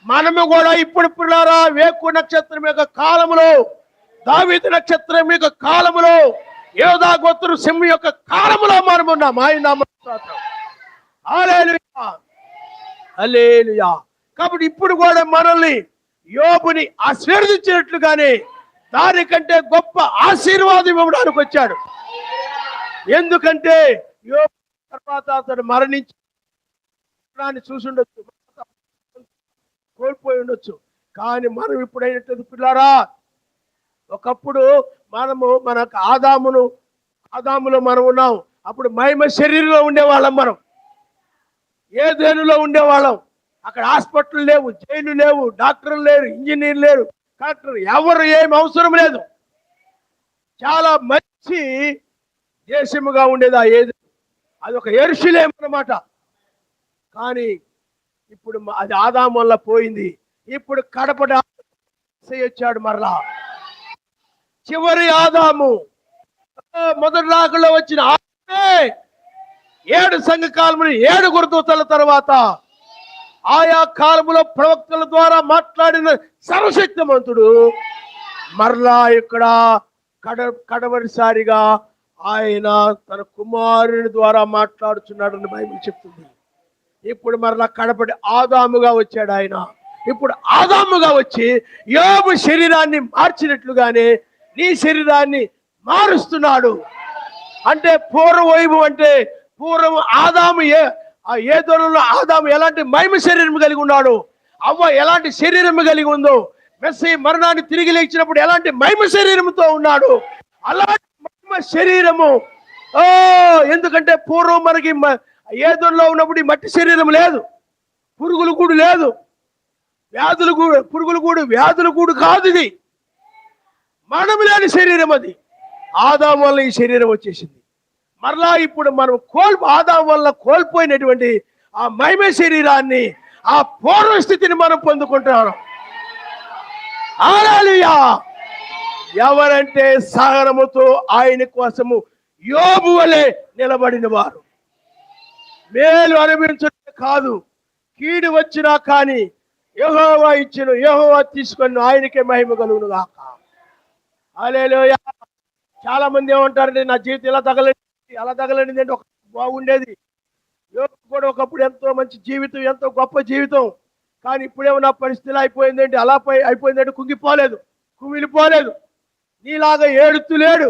మనము కూడా ఇప్పుడు పిల్లారా, వేకు నక్షత్రం యొక్క కాలములో, దావీదు నక్షత్రం యొక్క కాలములో, యోధా గోత్ర సింహం యొక్క కాలములో మనము ఉన్నాం. ఆయన నామమున స్తోత్రం. హల్లెలూయా, హల్లెలూయా. కాబట్టి ఇప్పుడు కూడా మనల్ని యోబుని ఆశీర్వదించినట్లుగానే దానికంటే గొప్ప ఆశీర్వాదం ఇవ్వడానికి వచ్చాడు. ఎందుకంటే యోబు తర్వాత అతడు మరణించి చూసి ఉండొచ్చు, కోల్పోయి ఉండొచ్చు. కానీ మనం ఇప్పుడు అయినట్టు పిల్లారా, ఒకప్పుడు మనకు ఆదాములో మనం ఉన్నాం. అప్పుడు మహిమ శరీరంలో ఉండేవాళ్ళం, మనం ఏదేనులో ఉండేవాళ్ళం. అక్కడ హాస్పిటల్ లేవు, జైలు లేవు, డాక్టర్లు లేరు, ఇంజనీర్ లేరు, కలెక్టర్, ఎవరు ఏం అవసరం లేదు. చాలా మంచి దేశముగా ఉండేది ఆ ఏది, అది ఒక యెరూషలేము అన్నమాట. కానీ ఇప్పుడు అది ఆదాము వల్ల పోయింది. ఇప్పుడు కడపటి వచ్చాడు మరలా, చివరి ఆదాము. మొదటి రాకలో వచ్చిన 7 సంఘకాలములు 7 గురుదూతల తర్వాత ఆయా కాలములో ప్రవక్తల ద్వారా మాట్లాడిన సర్వశక్తిమంతుడు మరలా ఇక్కడ కడవరిసారిగా ఆయన తన కుమారుని ద్వారా మాట్లాడుచున్నాడని బైబిల్ చెప్తుంది. ఇప్పుడు మరలా కడపటి ఆదాముగా వచ్చాడు ఆయన. ఇప్పుడు ఆదాముగా వచ్చి యోబు శరీరాన్ని మార్చినట్లుగానే నీ శరీరాన్ని మారుస్తున్నాడు. అంటే పూర్వవైభవం, అంటే పూర్వం ఆదాము ఏ దూరంలో ఆదాము ఎలాంటి మహిమ శరీరం కలిగి ఉన్నాడు, అవ్వ ఎలాంటి శరీరం కలిగి ఉందో, మెస్సీ మరణాన్ని తిరిగి లేచినప్పుడు ఎలాంటి మహిమ శరీరంతో ఉన్నాడు, అలాంటి మహిమ శరీరము. ఎందుకంటే పూర్వం మనకి ఏ దూరంలో ఉన్నప్పుడు ఈ మట్టి శరీరం లేదు, పురుగులు గూడు లేదు, వ్యాధులు గూడు కాదు. ఇది మరణం లేని శరీరం. అది ఆదాము వల్ల ఈ శరీరం వచ్చేసింది. మరలా ఇప్పుడు మనం ఆదాము వల్ల కోల్పోయినటువంటి ఆ మహిమ శరీరాన్ని, ఆ పూర్వ స్థితిని మనం పొందుకుంటున్నాం. హల్లెలూయా. ఎవరంటే సహనముతో ఆయన కోసము యోబు వలె నిలబడిన వారు, మేలు అనుభవించడం కాదు, కీడు వచ్చినా కానీ యెహోవా ఇచ్చిన, యెహోవా తీసుకొని ఆయనకే మహిమ కలుగును గాక. హల్లెలూయా. చాలా మంది ఏమంటారంటే నా జీవితం ఇలా తగలనింది అంటే ఒక బాగుండేది. యోబు కూడా ఒకప్పుడు ఎంతో మంచి జీవితం, ఎంతో గొప్ప జీవితం. కానీ ఇప్పుడేమో నా పరిస్థితి అయిపోయిందంటే, అలా అయిపోయిందంటే కుంగిపోలేదు, కుమిలిపోలేదు, నీలాగా ఏడుతులేడు,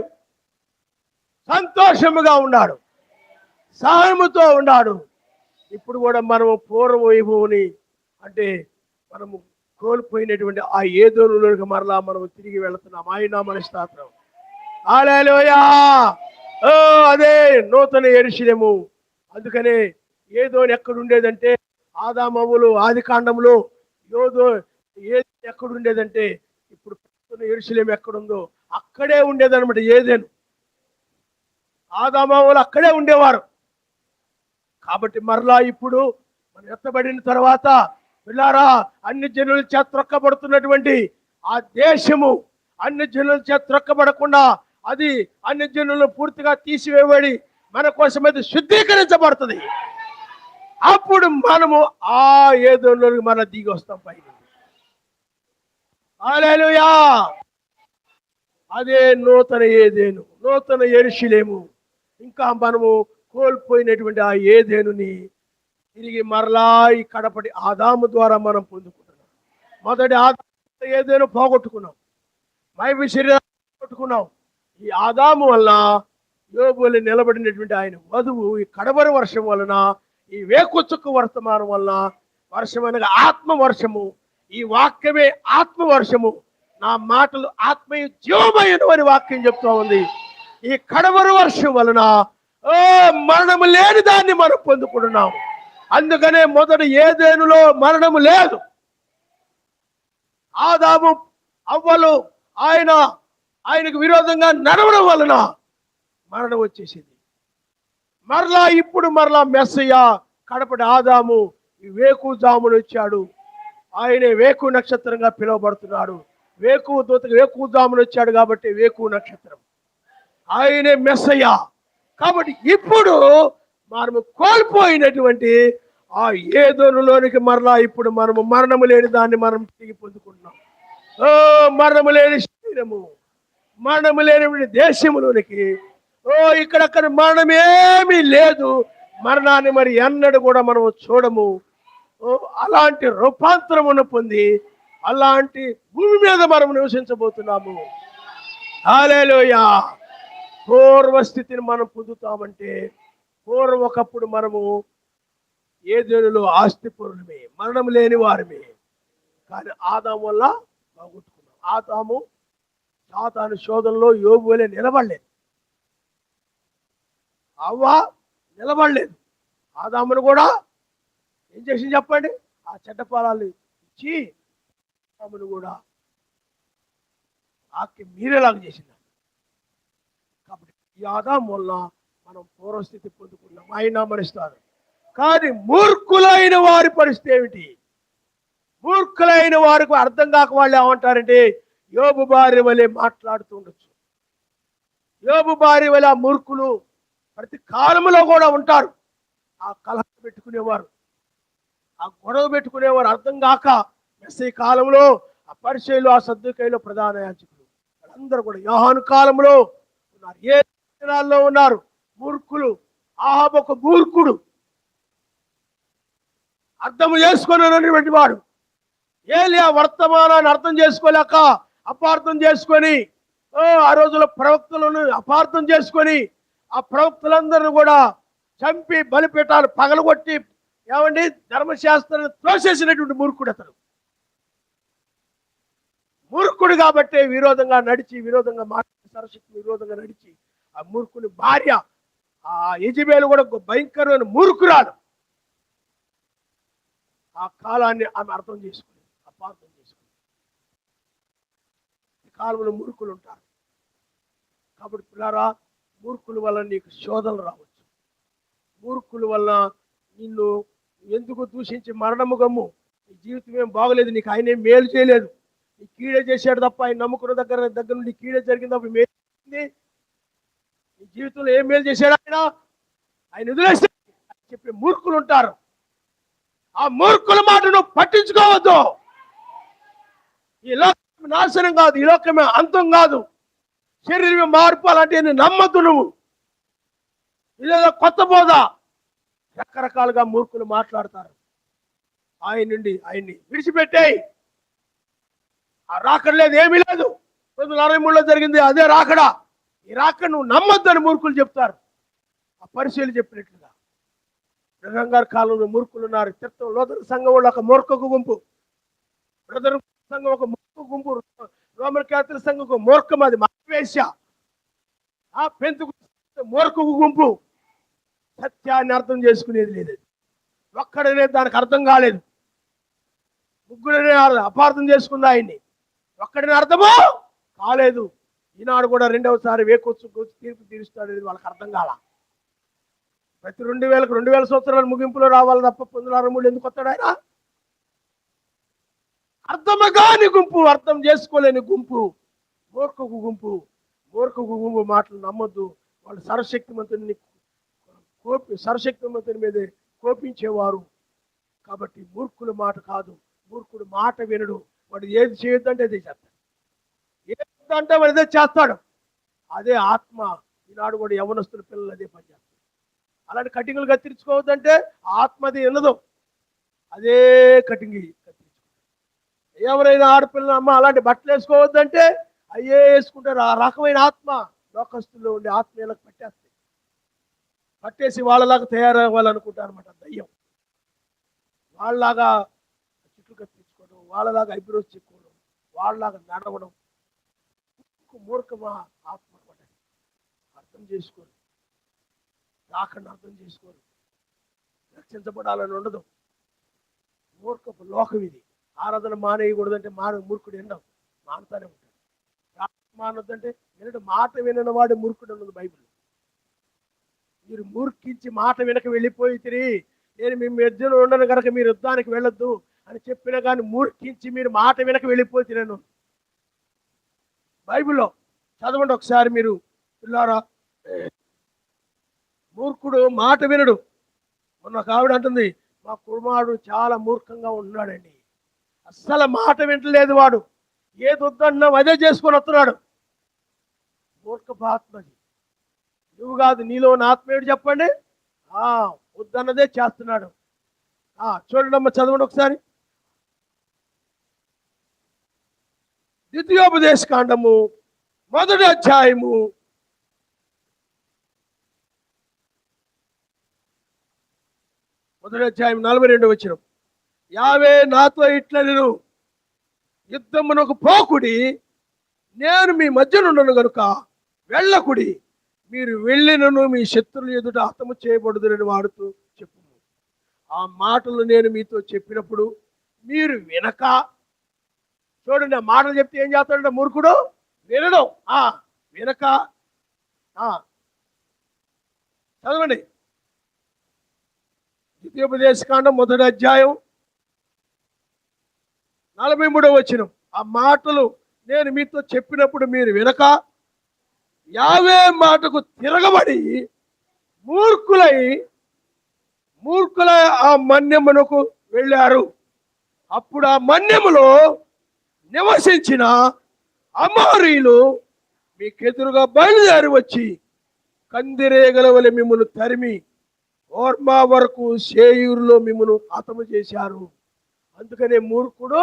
సంతోషముగా ఉన్నాడు, సహనముతో ఉన్నాడు. ఇప్పుడు కూడా మనము పూర్వ వైభవుని, అంటే మనము కోల్పోయినటువంటి ఆ ఏదోనులోకి మరలా మనము తిరిగి వెళుతున్నాం. ఆయన నామమున స్తోత్రం. హల్లెలూయా. అదే నూతన యెరూషలేము. అందుకనే ఏదోని ఎక్కడుండేదంటే ఆదామవులు ఆది కాండంలో ఎక్కడుండేదంటే ఇప్పుడు యెరూషలేము ఎక్కడుందో అక్కడే ఉండేదన్నమాట. ఏదేను ఆదామవులు అక్కడే ఉండేవారు. కాబట్టి మరలా ఇప్పుడు మనం ఎత్తబడిన తర్వాత పిల్లారా, అన్ని జనుల చేత త్రొక్కబడుతున్నటువంటి ఆ దేశము అన్ని జనుల చేత త్రొక్కబడకుండా అది అన్ని జనులను పూర్తిగా తీసివేయబడి మన కోసం అయితే శుద్ధీకరించబడుతుంది. అప్పుడు మనము ఆ ఏదోలోకి మన దిగి వస్తాం పైన. హల్లెలూయా. అదే నూతన ఏదేను, నూతన యెరూషలేము. ఇంకా మనము కోల్పోయినటువంటి ఆ ఏదేనుని తిరిగి మరలా ఈ కడపటి ఆదాము ద్వారా మనం పొందుకుంటున్నాం. మొదటి ఆదాము ఏదైనా పోగొట్టుకున్నాం, మైవి శరీరాన్ని పోగొట్టుకున్నాం. ఈ ఆదాము వల్ల యోబులు నిలబడినటువంటి ఆయన వధువు ఈ కడవరి వర్షం వలన, ఈ వేకుచుక్క వర్తమానం వలన, వర్షం అనగా ఆత్మ వర్షము, ఈ వాక్యమే ఆత్మ వర్షము, నా మాటలు ఆత్మీయ జీవమైన అని వాక్యం చెప్తా ఉంది. ఈ కడవరి వర్షం వలన మరణము లేని దాన్ని మనం పొందుకుంటున్నాం. అందుకనే మొదటి ఏదేనులో మరణము లేదు. ఆదాము అవ్వలు ఆయనకు విరోధంగా నడవడం వలన మరణం వచ్చేసింది. మరలా మెస్సయ్య కడపటి ఆదాము ఈ వేకుజామును వచ్చాడు. ఆయనే వేకు నక్షత్రంగా పిలువబడుతున్నాడు. వేకుజామును వచ్చాడు కాబట్టి వేకు నక్షత్రం, ఆయనే మెస్సయ్య. కాబట్టి ఇప్పుడు మనము కోల్పోయినటువంటి ఆ ఏదోనులోనికి మరలా ఇప్పుడు మనము మరణము లేని దాన్ని మనం తిరిగి పొందుకుంటున్నాం. మరణము లేని శరీరము, మరణము లేని దేశములోనికి ఇక్కడక్కడ మరణమేమీ లేదు. మరణాన్ని మరి ఎన్నడూ కూడా మనము చూడము. అలాంటి రూపాంతరమును పొంది అలాంటి భూమి మీద మనం నివసించబోతున్నాము. హల్లెలూయా. పూర్వస్థితిని మనం పొందుతామంటే ఒకప్పుడు మనము ఏదేనులో ఆస్తిపరులమే, మరణం లేని వారమే. కానీ ఆదాము వల్ల బాగొట్టుకున్నాం. ఆదాము సాతాను శోధనలో యోబు వలె నిలబడలేదు, అవ్వ నిలబడలేదు. ఆదామును కూడా ఏం చేసింది చెప్పండి? ఆ చెడ్డ ఫలాలు ఇచ్చి ఆదామును కూడా ఆకి మీరేలాగా చేసింది. కాబట్టి ఈ ఆదాము వల్ల మనం పూర్వస్థితి పొందుకున్నాం. ఆయన మరిస్తారు. కానీ మూర్ఖులైన వారి పరిస్థితి ఏమిటి? మూర్ఖులైన వారికి అర్థం కాక వాళ్ళు ఏమంటారంటే యోబు భార్య వలె మాట్లాడుతూ ఉండొచ్చు. యోబు భార్య వలె ఆ మూర్ఖులు ప్రతి కాలంలో కూడా ఉంటారు. ఆ కలహం పెట్టుకునేవారు, ఆ గొడవ పెట్టుకునేవారు. అర్థం కాక మెస్సీ కాలంలో ఆ పరిచయలు, ఆ సద్దుకైలో ప్రధాన యాజకులు వాళ్ళందరూ కూడా యోహాను కాలంలో ఉన్నారు. ఏ దినాల్లో ఉన్నారు మూర్ఖులు. ఆహాబు ఒక మూర్ఖుడు, అర్థం చేసుకున్నటువంటి వాడు. ఏలియా వర్తమానాన్ని అర్థం చేసుకోలేక అపార్థం చేసుకొని ఆ రోజుల ప్రవక్తలను అపార్థం చేసుకొని ఆ ప్రవక్తలందరినీ కూడా చంపి బలిపీఠాలు పగలగొట్టి ఏమండి ధర్మశాస్త్రాన్ని త్రోసేసినటువంటి మూర్ఖుడు అతను. మూర్ఖుడు కాబట్టి విరోధంగా మాట్లాడి సరస్వతి విరోధంగా నడిచి ఆ మూర్ఖుని భార్య ఆ యెజబెలు కూడా భయంకరమైన మూర్ఖురాలు. ఆ కాలాన్ని ఆమె అర్థం చేసుకుని అపార్థం చేసుకుని. ఈ కాలంలో మూర్ఖులు ఉంటారు. కాబట్టి పిల్లారా, మూర్ఖుల వల్ల నీకు శోధనలు రావచ్చు. మూర్ఖుల వల్ల నిన్ను ఎందుకు దూషించి మరణము గమ్ము, నీ జీవితం ఏం బాగలేదు, నీకు ఆయన ఏం మేలు చేయలేదు, నీ కీడే చేశాడు తప్ప, ఆయన నమ్ముకున్న దగ్గర నుండి కీడే జరిగింది తప్ప మేలు చేసింది. నీ జీవితంలో ఏం మేలు చేశాడు ఆయన వదిలేసి చెప్పే మూర్ఖులు ఉంటారు. ఆ మూర్ఖుల మాట నువ్వు పట్టించుకోవద్దు. ఈ లోకం నాశనం కాదు, ఈ లోకమే అంతం కాదు. శరీరమే మార్పు అలాంటి నమ్మద్దు నువ్వు. ఇదేదో కొత్త బోధ. రకరకాలుగా మూర్ఖులు మాట్లాడతారు. ఆయన్ని విడిచిపెట్టాయి. ఆ రాకడ లేదు, ఏమీ లేదు. 1963లో జరిగింది అదే రాకడ. ఈ రాకడ నువ్వు నమ్మొద్దని మూర్ఖులు చెప్తారు. ఆ పరిశీలి చెప్పినట్లుగా గారి కాలంలో మూర్ఖులు ఉన్నారు. లోదర సంఘం వాళ్ళు ఒక మూర్ఖకు గుంపు, బ్రదర్ సంఘం ఒక మూర్ఖ గుంపు, రోమన్ క్యాథలిక్ సంఘం ఒక మూర్ఖం, అది మావేశ. ఆ పెంతెకొస్తు మూర్ఖకు గుంపు. సత్యాన్ని అర్థం చేసుకునేది లేదు. ఒక్కడనే దానికి అర్థం కాలేదు. ముగ్గురనే అపార్థం చేసుకుంది ఆయన్ని. ఒక్కడనే అర్థమో కాలేదు. ఈనాడు కూడా రెండవసారి వేకొచ్చు తీర్పు తీరుస్తాడు, వాళ్ళకి అర్థం కాల. ప్రతి 2000 సంవత్సరాల ముగింపులో రావాలి తప్ప 1963 ఎందుకు వస్తాడు ఆయన? అర్థమగాని గుంపు, అర్థం చేసుకోలేని గుంపు, మూర్ఖకు గుంపు మాటలు నమ్మొద్దు. వాళ్ళు సర్వశక్తిమంతుని మీద కోపించేవారు. కాబట్టి మూర్ఖుల మాట కాదు, మూర్ఖుడు మాట వినడు. వాడు ఏది చేయొద్దంటే అదే చేస్తాడు, ఏదంటే వాడు అదే చేస్తాడు. అదే ఆత్మ. ఈనాడు కూడా యవనస్తుల పిల్లలు అదే పని చేస్తారు. అలాంటి కటింగ్లు కత్తిరించుకోవద్దంటే ఆత్మది వినదు, అదే కటింగ్ కత్తిరించుకో. ఎవరైనా ఆడపిల్లలు అమ్మ అలాంటి బట్టలు వేసుకోవద్దంటే అయ్యే వేసుకుంటారు. ఆ రకమైన ఆత్మ లోకస్తుల్లో ఉండే ఆత్మీయులకు పట్టేసి వాళ్ళలాగా తయారవ్వాలనుకుంటారు అనమాట. దయ్యం వాళ్ళలాగా చుట్టూ కత్తిరించుకోవడం, వాళ్ళలాగా ఐబ్రోస్ చెప్పుకోవడం, వాళ్ళలాగా నడవడం మూర్ఖమా ఆత్మ అనమాట. అర్థం చేసుకోరు, రాకుండా అర్థం చేసుకోరు, రక్షించబడాలని ఉండదు. మూర్ఖపు లోకం ఇది. ఆరాధన మానేయకూడదంటే మూర్ఖుడు ఎండవు, మానతానే ఉంటాడు. మానొద్దంటే వినడు, మాట వినని వాడు మూర్ఖుడు ఉన్నది బైబిల్. మీరు మూర్ఖించి మాట వెనక వెళ్ళిపోయి తిరిగి నేను మీ మధ్యలో ఉండను కనుక మీరు యుద్ధానికి వెళ్ళొద్దు అని చెప్పినా కానీ మూర్ఖించి మీరు మాట వెనక వెళ్ళిపోయి నేను బైబిల్లో చదవండి ఒకసారి మీరు పిల్లారా. మూర్ఖుడు మాట వినడు. మొన్న ఒక ఆవిడ అంటుంది, మా కుమారుడు చాలా మూర్ఖంగా ఉన్నాడండి, అస్సలు మాట వింటలేదు, వాడు ఏది వద్దన్నా అదే చేసుకొని వస్తున్నాడు. మూర్ఖపు ఆత్మది. నువ్వు కాదు, నీలో ఉన్న ఆత్మేయుడు చెప్పండి, వద్దన్నదే చేస్తున్నాడు. చూడండి అమ్మ, చదవండి ఒకసారి. ద్వితీయోపదేశ కాండము 1వ అధ్యాయము 42వ వచనం. యావే నాతో ఇట్లనెను, యుద్ధమునకు పోకుడి, నేను మీ మధ్యనుండను గనుక వెళ్ళకుడి, మీరు వెళ్ళినను మీ శత్రువుల ఎదుట హతము చేయబడుదురని వాడుతూ చెప్పు. ఆ మాటలు నేను మీతో చెప్పినప్పుడు మీరు వినక, చూడండి ఆ మాటలు చెప్తే ఏం చేస్తాడంటే మూర్ఖుడు వినడం, వినక. చదవండి ద్వితీయోపదేశకాండం 1వ అధ్యాయం 43వ వచనం. ఆ మాటలు నేను మీతో చెప్పినప్పుడు మీరు వినక యావే మాటకు తిరగబడి మూర్ఖులై ఆ మన్యమునకు వెళ్ళారు. అప్పుడు ఆ మన్యములో నివసించిన అమోరీయులు మీకెదురుగా బయలుదేరి వచ్చి కందిరేగల వలె మిమ్మల్ని తరిమి ఓర్మా వరకు సేయూరులో మిమ్మల్ని హతము చేశారు. అందుకనే మూర్ఖుడు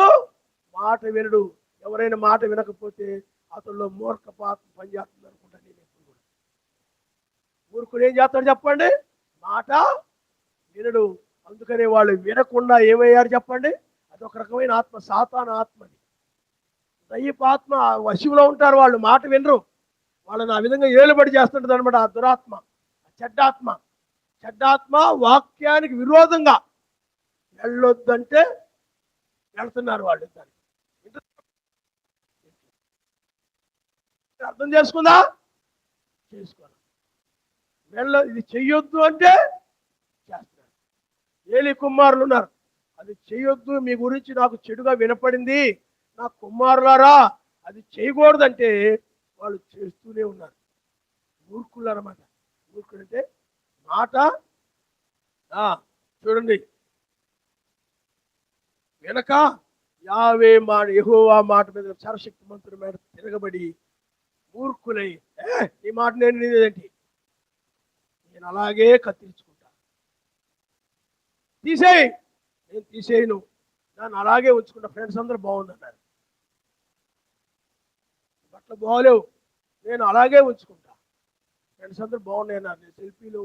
మాట వినడు. ఎవరైనా మాట వినకపోతే అతనిలో మూర్ఖపాత్మ పనిచేస్తుంది అనుకుంటా నేను ఎప్పుడు కూడా. మూర్ఖుడు ఏం చేస్తాడు చెప్పండి, మాట వినడు. అందుకనే వాళ్ళు వినకుండా ఏమయ్యారు చెప్పండి, అదొక రకమైన ఆత్మ, సాతాను ఆత్మది, దయ్యపు ఆత్మ. వశంలో ఉంటారు వాళ్ళు, మాట వినరు. వాళ్ళని ఆ విధంగా ఏలుబడి చేస్తుంటది అనమాట ఆ దురాత్మ, చెడ్డాత్మ వాక్యానికి విరోధంగా వెళ్ళొద్దంటే వెళ్తున్నారు వాళ్ళు. దానికి అర్థం చేసుకుందా, చేసుకోవాలి. ఇది చెయ్యొద్దు అంటే చేస్తున్నారు. ఏలి కుమారులు ఉన్నారు, అది చెయ్యొద్దు, మీ గురించి నాకు చెడుగా వినపడింది, నా కుమారులారా అది చేయకూడదంటే వాళ్ళు చేస్తూనే ఉన్నారు. మూర్ఖులు అనమాట. మూర్ఖుడు అంటే మాట చూడండి వెనక యావే మాట యెహోవా మాట మీద సర్వశక్తిమంతుడి మీద తిరగబడి మూర్ఖులై, ఈ మాట నేను నీదేంటి, నేను అలాగే కత్తిరించుకుంటా, తీసేయి, నేను తీసేయను, నన్ను అలాగే ఉంచుకుంటా. ఫ్రెండ్స్ అందరూ బాగుందన్నారు, బట్టలు బాగోలేవు, నేను అలాగే ఉంచుకుంటా. ఫ్రెండ్స్ అందరూ బాగున్నాయి అన్నారు, నేను సెల్ఫీలు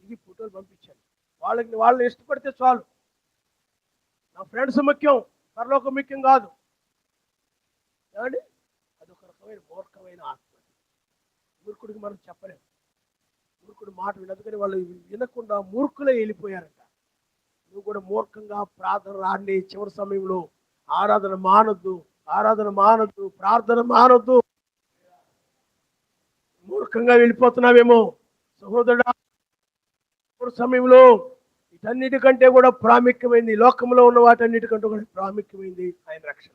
ఇది ఫోటోలు పంపించాను. వాళ్ళని ఇష్టపడితే చాలు. నా ఫ్రెండ్స్ ముఖ్యం, పరలోకం ముఖ్యం కాదు. ఏమండి, అదొక రకమైన మూర్ఖమైన ఆత్మ. మూర్ఖుడికి మనం చెప్పలేము. మూర్ఖుడు మాట వినదుకని వాళ్ళు వినకుండా మూర్ఖులే వెళ్ళిపోయారంట. నువ్వు కూడా మూర్ఖంగా ప్రార్థన రాండి. చివరి సమయంలో ఆరాధన మానొద్దు, ప్రార్థన మానొద్దు. మూర్ఖంగా వెళ్ళిపోతున్నావేమో సహోదరుడా. చివరి సమయంలో వీటన్నిటికంటే కూడా ప్రాముఖ్యమైంది, లోకంలో ఉన్న వాటన్నిటికంటే కూడా ప్రాముఖ్యమైంది ఆయన రక్షణ.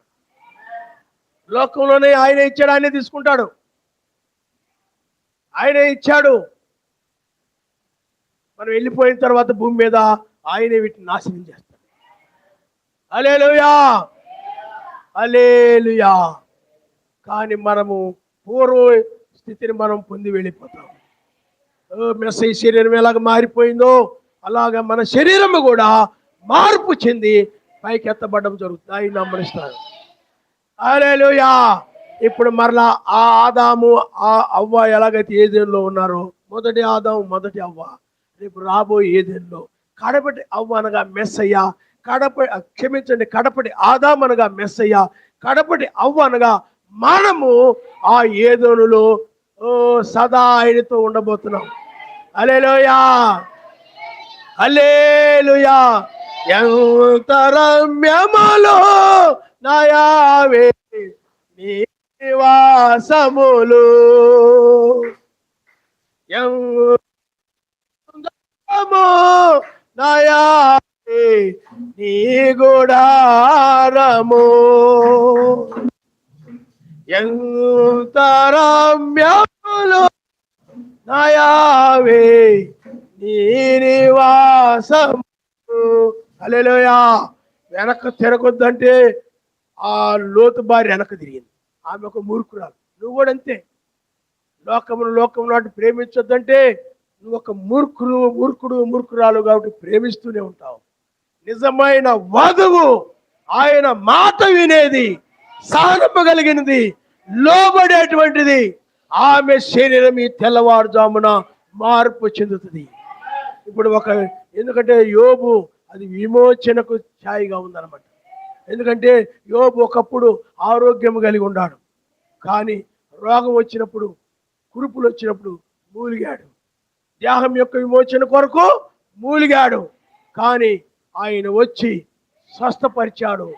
లోకంలోనే ఆయన ఇచ్చాడు, ఆయనే తీసుకుంటాడు, ఆయనే ఇచ్చాడు. మనం వెళ్ళిపోయిన తర్వాత భూమి మీద ఆయనే వీటిని నాశనం చేస్తాడు. హల్లెలూయా, హల్లెలూయా. కానీ మనము పూర్వ స్థితిని మనం పొంది వెళ్ళిపోతాం. మెస్సయ్య శరీరం ఎలాగ మారిపోయిందో అలాగా మన శరీరము కూడా మార్పు చెంది పైకి ఎత్తబడడం జరుగుతుంది. ఆయన నమ్మనిస్తాడు. హల్లెలూయా. ఇప్పుడు మరలా ఆ ఆదాము ఆ అవ్వ ఎలాగైతే ఏదెన్లో ఉన్నారో, మొదటి ఆదాము మొదటి అవ్వ, రేపు రాబోయే ఏదెన్లో కడపటి అవ్వ అనగా మెస్సయ్య, కడపటి ఆదాము అనగా మెస్సయ్య, కడపటి అవ్వ అనగా మనము ఆ ఏదోనులో సదా ఆయనతో ఉండబోతున్నాం. హల్లెలూయా, హల్లెలూయా. ఎంత రమ్యములో నా యావే నీ నివాసములు, నా యావే నీ గుడారము, ఎంత రమ్యములు నా యావే నీ నివాసము. హల్లెలూయా. వెనక్కి తిరగొద్దంటే ఆ లోతు భార్య వెనక్కి తిరిగింది. ఆమె ఒక మూర్ఖురాలు. నువ్వు కూడా అంతే. లోకము నాటి ప్రేమించొద్దంటే నువ్వు ఒక మూర్ఖురాలు కాబట్టి ప్రేమిస్తూనే ఉంటావు. నిజమైన వధువు ఆయన మాట వినేది, సహనము కలిగినది, లోబడేటువంటిది. ఆమె శరీరం ఈ తెల్లవారుజామున మార్పు చెందుతుంది. ఇప్పుడు ఎందుకంటే యోబు అది విమోచనకు ఛాయిగా ఉందన్నమాట. ఎందుకంటే యోబు ఒకప్పుడు ఆరోగ్యం కలిగి ఉన్నాడు, కానీ రోగం వచ్చినప్పుడు, కురుపులు వచ్చినప్పుడు మూలిగాడు. దేహం యొక్క విమోచన కొరకు మూలిగాడు, కానీ ఆయన వచ్చి స్వస్థపరిచాడు.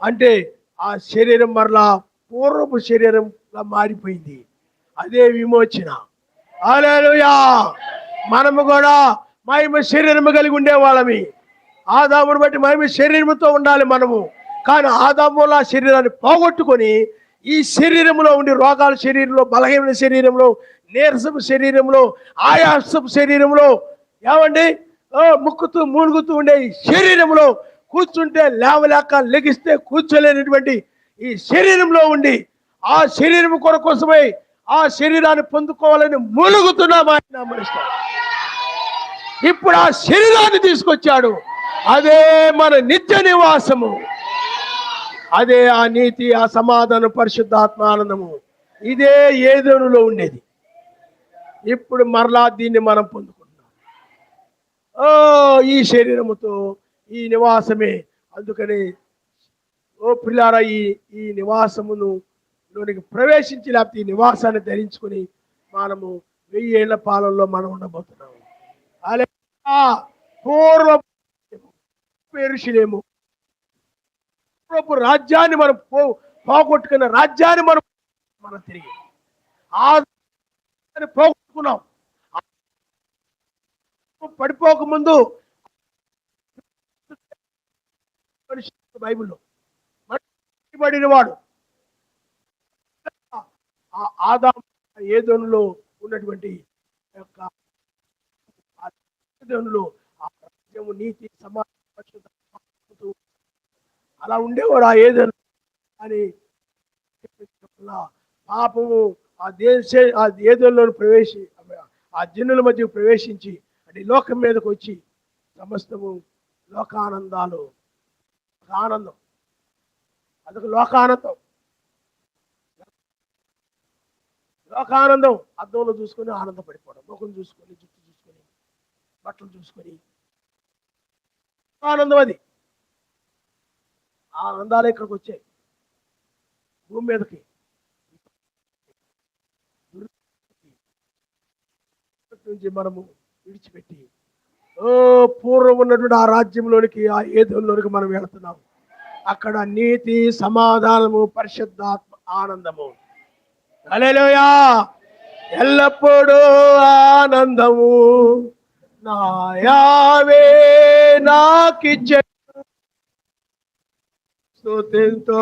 అంటే ఆ శరీరం మరలా పూర్వపు శరీరంగా మారిపోయింది. అదే విమోచన. హల్లెలూయా. మనము కూడా మహిమ శరీరము కలిగి ఉండేవాళ్ళమి. ఆదామును బట్టి మహిమ శరీరముతో ఉండాలి మనము. కానీ ఆదాముల శరీరాన్ని పోగొట్టుకొని ఈ శరీరంలో ఉండి రోగాల శరీరంలో, బలహీన శరీరంలో, నీరసపు శరీరంలో, ఆయాసపు శరీరంలో, ఏమండి ముక్కుతూ మూలుగుతూ ఉండే ఈ శరీరంలో కూర్చుంటే లేవలేక, లెగిస్తే కూర్చోలేనటువంటి ఈ శరీరంలో ఉండి ఆ శరీరం కోసమై ఆ శరీరాన్ని పొందుకోవాలని మూలుగుతున్నాం. ఆయన మనిషి ఇప్పుడు ఆ శరీరాన్ని తీసుకొచ్చాడు. అదే మన నిత్య నివాసము. అదే ఆ నీతి, ఆ సమాధానం, పరిశుద్ధాత్మ ఆనందము. ఇదే ఏదోనులో ఉండేది. ఇప్పుడు మరలా దీన్ని మనం పొందుకుంటున్నాం. ఈ శరీరముతో ఈ నివాసమే. అందుకని పిల్లారా, ఈ నివాసమును లోనికి ప్రవేశించి, లేకపోతే ఈ నివాసాన్ని ధరించుకుని మనము 1000 ఏళ్ల పాలనలో మనం ఉండబోతున్నాము. అలా పూర్వపు యెరూషలేము, పూర్వపు రాజ్యాన్ని మనం పోగొట్టుకున్న రాజ్యాన్ని మనం తిరిగి పోగొట్టుకున్నాం. పడిపోకముందు బైబిల్లో పడినవాడు ఆదాము ఏదోనులో ఉన్నటువంటి యొక్క ఏదోనులో ఆ రాజ్యము, నీతి, సమాజం అలా ఉండేవాడు ఆ ఏదోను. అని పాపము ఆ ఏదోనులో ఆ జనుల మధ్య ప్రవేశించి అంటే లోకం మీదకి వచ్చి సమస్తము లోకానందాలు, ఆనందం, అదొక లోకానందం. లోకానందం అద్దంలో చూసుకొని ఆనందపడిపోవడం, ముఖం చూసుకొని, జుట్టు చూసుకొని, బట్టలు చూసుకొని ఆనందం. అది ఆనందాలు ఇక్కడికి వచ్చాయి భూమి మీదకి. నుంచి మనము విడిచిపెట్టి పూర్వం ఉన్నటువంటి ఆ రాజ్యంలోనికి, ఆ ఏదోలోనికి మనం వెళుతున్నాము. అక్కడ నీతి, సమాధానము, పరిశుద్ధాత్మ ఆనందము. హల్లెలూయా. ఎల్లప్పుడూ ఆనందము నా యావే నాకిచ్చే, స్తుతితో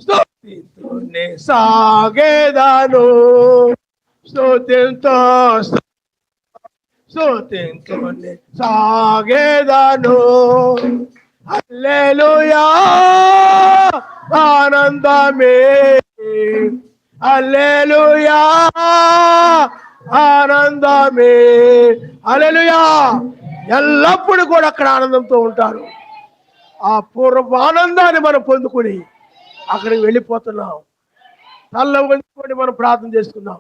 స్తుతితోనే సాగేదాను, స్తుతితో స్తుతితోనే సాగేదాను. హల్లెలూయా. ఆనందమే, హల్లెలూయా, ఆనందమే. హల్లెలూయా. ఎల్లప్పుడూ కూడా అక్కడ ఆనందంతో ఉంటారు. ఆ పూర్వపు ఆనందాన్ని మనం పొందుకుని అక్కడికి వెళ్ళిపోతున్నాం. తల్ల వంచుకొని మనం ప్రార్థన చేసుకుందాం.